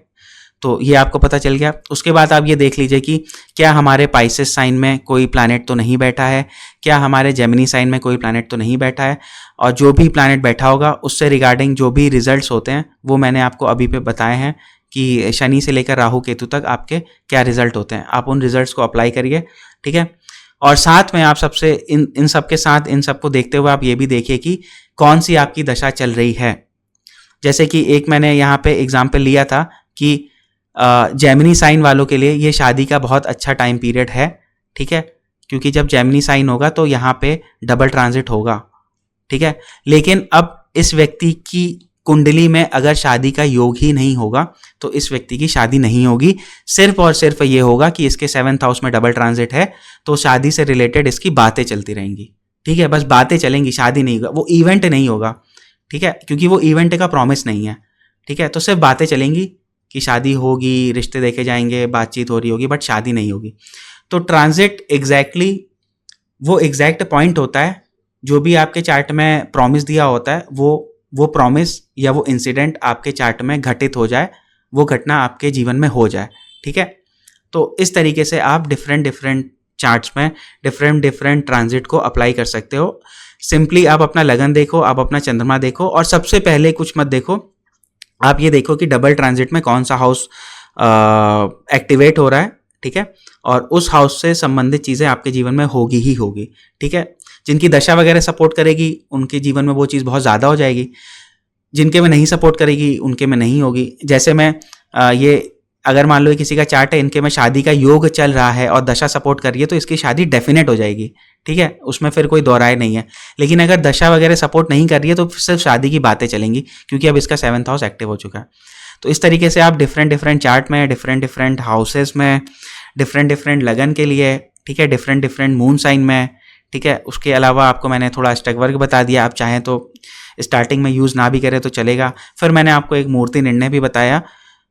तो ये आपको पता चल गया। उसके बाद आप ये देख लीजिए कि क्या हमारे पाइसेस साइन में कोई प्लैनेट तो नहीं बैठा है, क्या हमारे जेमिनी साइन में कोई प्लैनेट तो नहीं बैठा है, और जो भी प्लैनेट बैठा होगा उससे रिगार्डिंग जो भी रिजल्ट्स होते हैं वो मैंने आपको अभी पे बताए हैं कि शनि से लेकर राहु केतु तक आपके क्या रिजल्ट होते हैं। आप उन रिजल्ट्स को अप्लाई करिए, ठीक है। और साथ में आप सबसे इन सब के साथ इन सबको देखते हुए आप ये भी देखिए कि कौन सी आपकी दशा चल रही है। जैसे कि एक मैंने यहाँ पे एग्जाम्पल लिया था कि जेमिनी साइन वालों के लिए ये शादी का बहुत अच्छा टाइम पीरियड है, ठीक है, क्योंकि जब जेमिनी साइन होगा तो यहाँ पे डबल ट्रांजिट होगा, ठीक है। लेकिन अब इस व्यक्ति की कुंडली में अगर शादी का योग ही नहीं होगा तो इस व्यक्ति की शादी नहीं होगी। सिर्फ और सिर्फ ये होगा कि इसके 7th हाउस में डबल ट्रांजिट है तो शादी से रिलेटेड इसकी बातें चलती रहेंगी, ठीक है, बस बातें चलेंगी, शादी नहीं होगा, वो इवेंट नहीं होगा, ठीक है, क्योंकि वो इवेंट का प्रॉमिस नहीं है, ठीक है। तो सिर्फ बातें चलेंगी कि शादी होगी, रिश्ते देखे जाएंगे, बातचीत हो रही होगी, बट शादी नहीं होगी। तो ट्रांजिट एग्जैक्टली वो एग्जैक्ट पॉइंट होता है जो भी आपके चार्ट में प्रॉमिस दिया होता है वो प्रॉमिस या वो इंसिडेंट आपके चार्ट में घटित हो जाए, वो घटना आपके जीवन में हो जाए, ठीक है। तो इस तरीके से आप डिफरेंट चार्ट्स में डिफरेंट ट्रांजिट को अप्लाई कर सकते हो। सिंपली आप अपना लगन देखो, आप अपना चंद्रमा देखो, और सबसे पहले कुछ मत देखो, आप ये देखो कि डबल ट्रांजिट में कौन सा हाउस एक्टिवेट हो रहा है, ठीक है, और उस हाउस से संबंधित चीज़ें आपके जीवन में होगी ही होगी, ठीक है। जिनकी दशा वगैरह सपोर्ट करेगी उनके जीवन में वो चीज़ बहुत ज़्यादा हो जाएगी, जिनके में नहीं सपोर्ट करेगी उनके में नहीं होगी। जैसे मैं ये अगर मान लो किसी का चार्ट है, इनके में शादी का योग चल रहा है और दशा सपोर्ट कर रही है तो इसकी शादी डेफिनेट हो जाएगी, ठीक है, उसमें फिर कोई दो राय नहीं है। लेकिन अगर दशा वगैरह सपोर्ट नहीं कर रही है तो सिर्फ शादी की बातें चलेंगी, क्योंकि अब इसका 7th हाउस एक्टिव हो चुका है। तो इस तरीके से आप डिफरेंट चार्ट में डिफरेंट हाउसेस में डिफरेंट लगन के लिए, ठीक है, डिफरेंट मून साइन में, ठीक है। उसके अलावा आपको मैंने थोड़ा अष्टक वर्ग बता दिया, आप चाहें तो स्टार्टिंग में यूज़ ना भी करें तो चलेगा। फिर मैंने आपको एक मूर्ति निर्णय भी बताया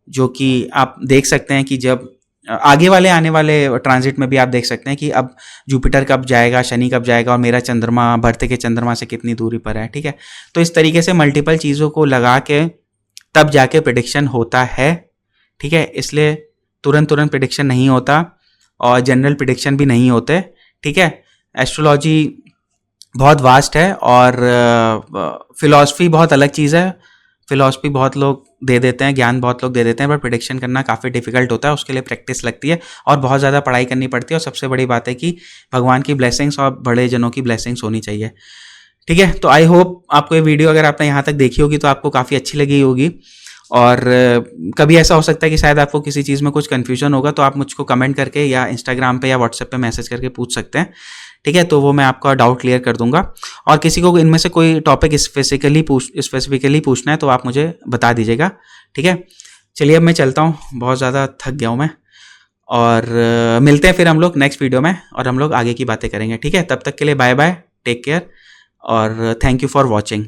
जो कि आप देख सकते हैं कि जब आगे वाले आने वाले ट्रांजिट में भी आप देख सकते हैं कि अब जुपिटर कब जाएगा, शनि कब जाएगा, और मेरा चंद्रमा भरते के चंद्रमा से कितनी दूरी पर है, ठीक है। तो इस तरीके से मल्टीपल चीज़ों को लगा के तब जाके प्रेडिक्शन होता है, ठीक है। इसलिए तुरंत प्रेडिक्शन नहीं होता और जनरल प्रेडिक्शन भी नहीं होते, ठीक है। एस्ट्रोलॉजी बहुत वास्ट है और फिलॉसफी बहुत अलग चीज़ है। फिलॉसफी बहुत लोग दे देते हैं, ज्ञान बहुत लोग दे देते हैं, पर प्रेडिक्शन करना काफ़ी डिफिकल्ट होता है, उसके लिए प्रैक्टिस लगती है और बहुत ज़्यादा पढ़ाई करनी पड़ती है। और सबसे बड़ी बात है कि भगवान की ब्लेसिंग्स और बड़े जनों की ब्लेसिंग्स होनी चाहिए, ठीक है। तो आई होप आपको ये वीडियो अगर आपने यहाँ तक देखी होगी तो आपको काफ़ी अच्छी लगी होगी। और कभी ऐसा हो सकता है कि शायद आपको किसी चीज़ में कुछ कन्फ्यूजन होगा तो आप मुझको कमेंट करके या इंस्टाग्राम पे या व्हाट्सएप पे मैसेज करके पूछ सकते हैं, ठीक है। तो वो मैं आपका डाउट क्लियर कर दूंगा। और किसी को इनमें से कोई टॉपिक स्पेसिफिकली पूछना है तो आप मुझे बता दीजिएगा, ठीक है। चलिए अब मैं चलता हूँ, बहुत ज़्यादा थक गया हूँ मैं, और मिलते हैं फिर हम लोग नेक्स्ट वीडियो में और हम लोग आगे की बातें करेंगे, ठीक है। तब तक के लिए बाय बाय, टेक केयर और थैंक यू फॉर वॉचिंग।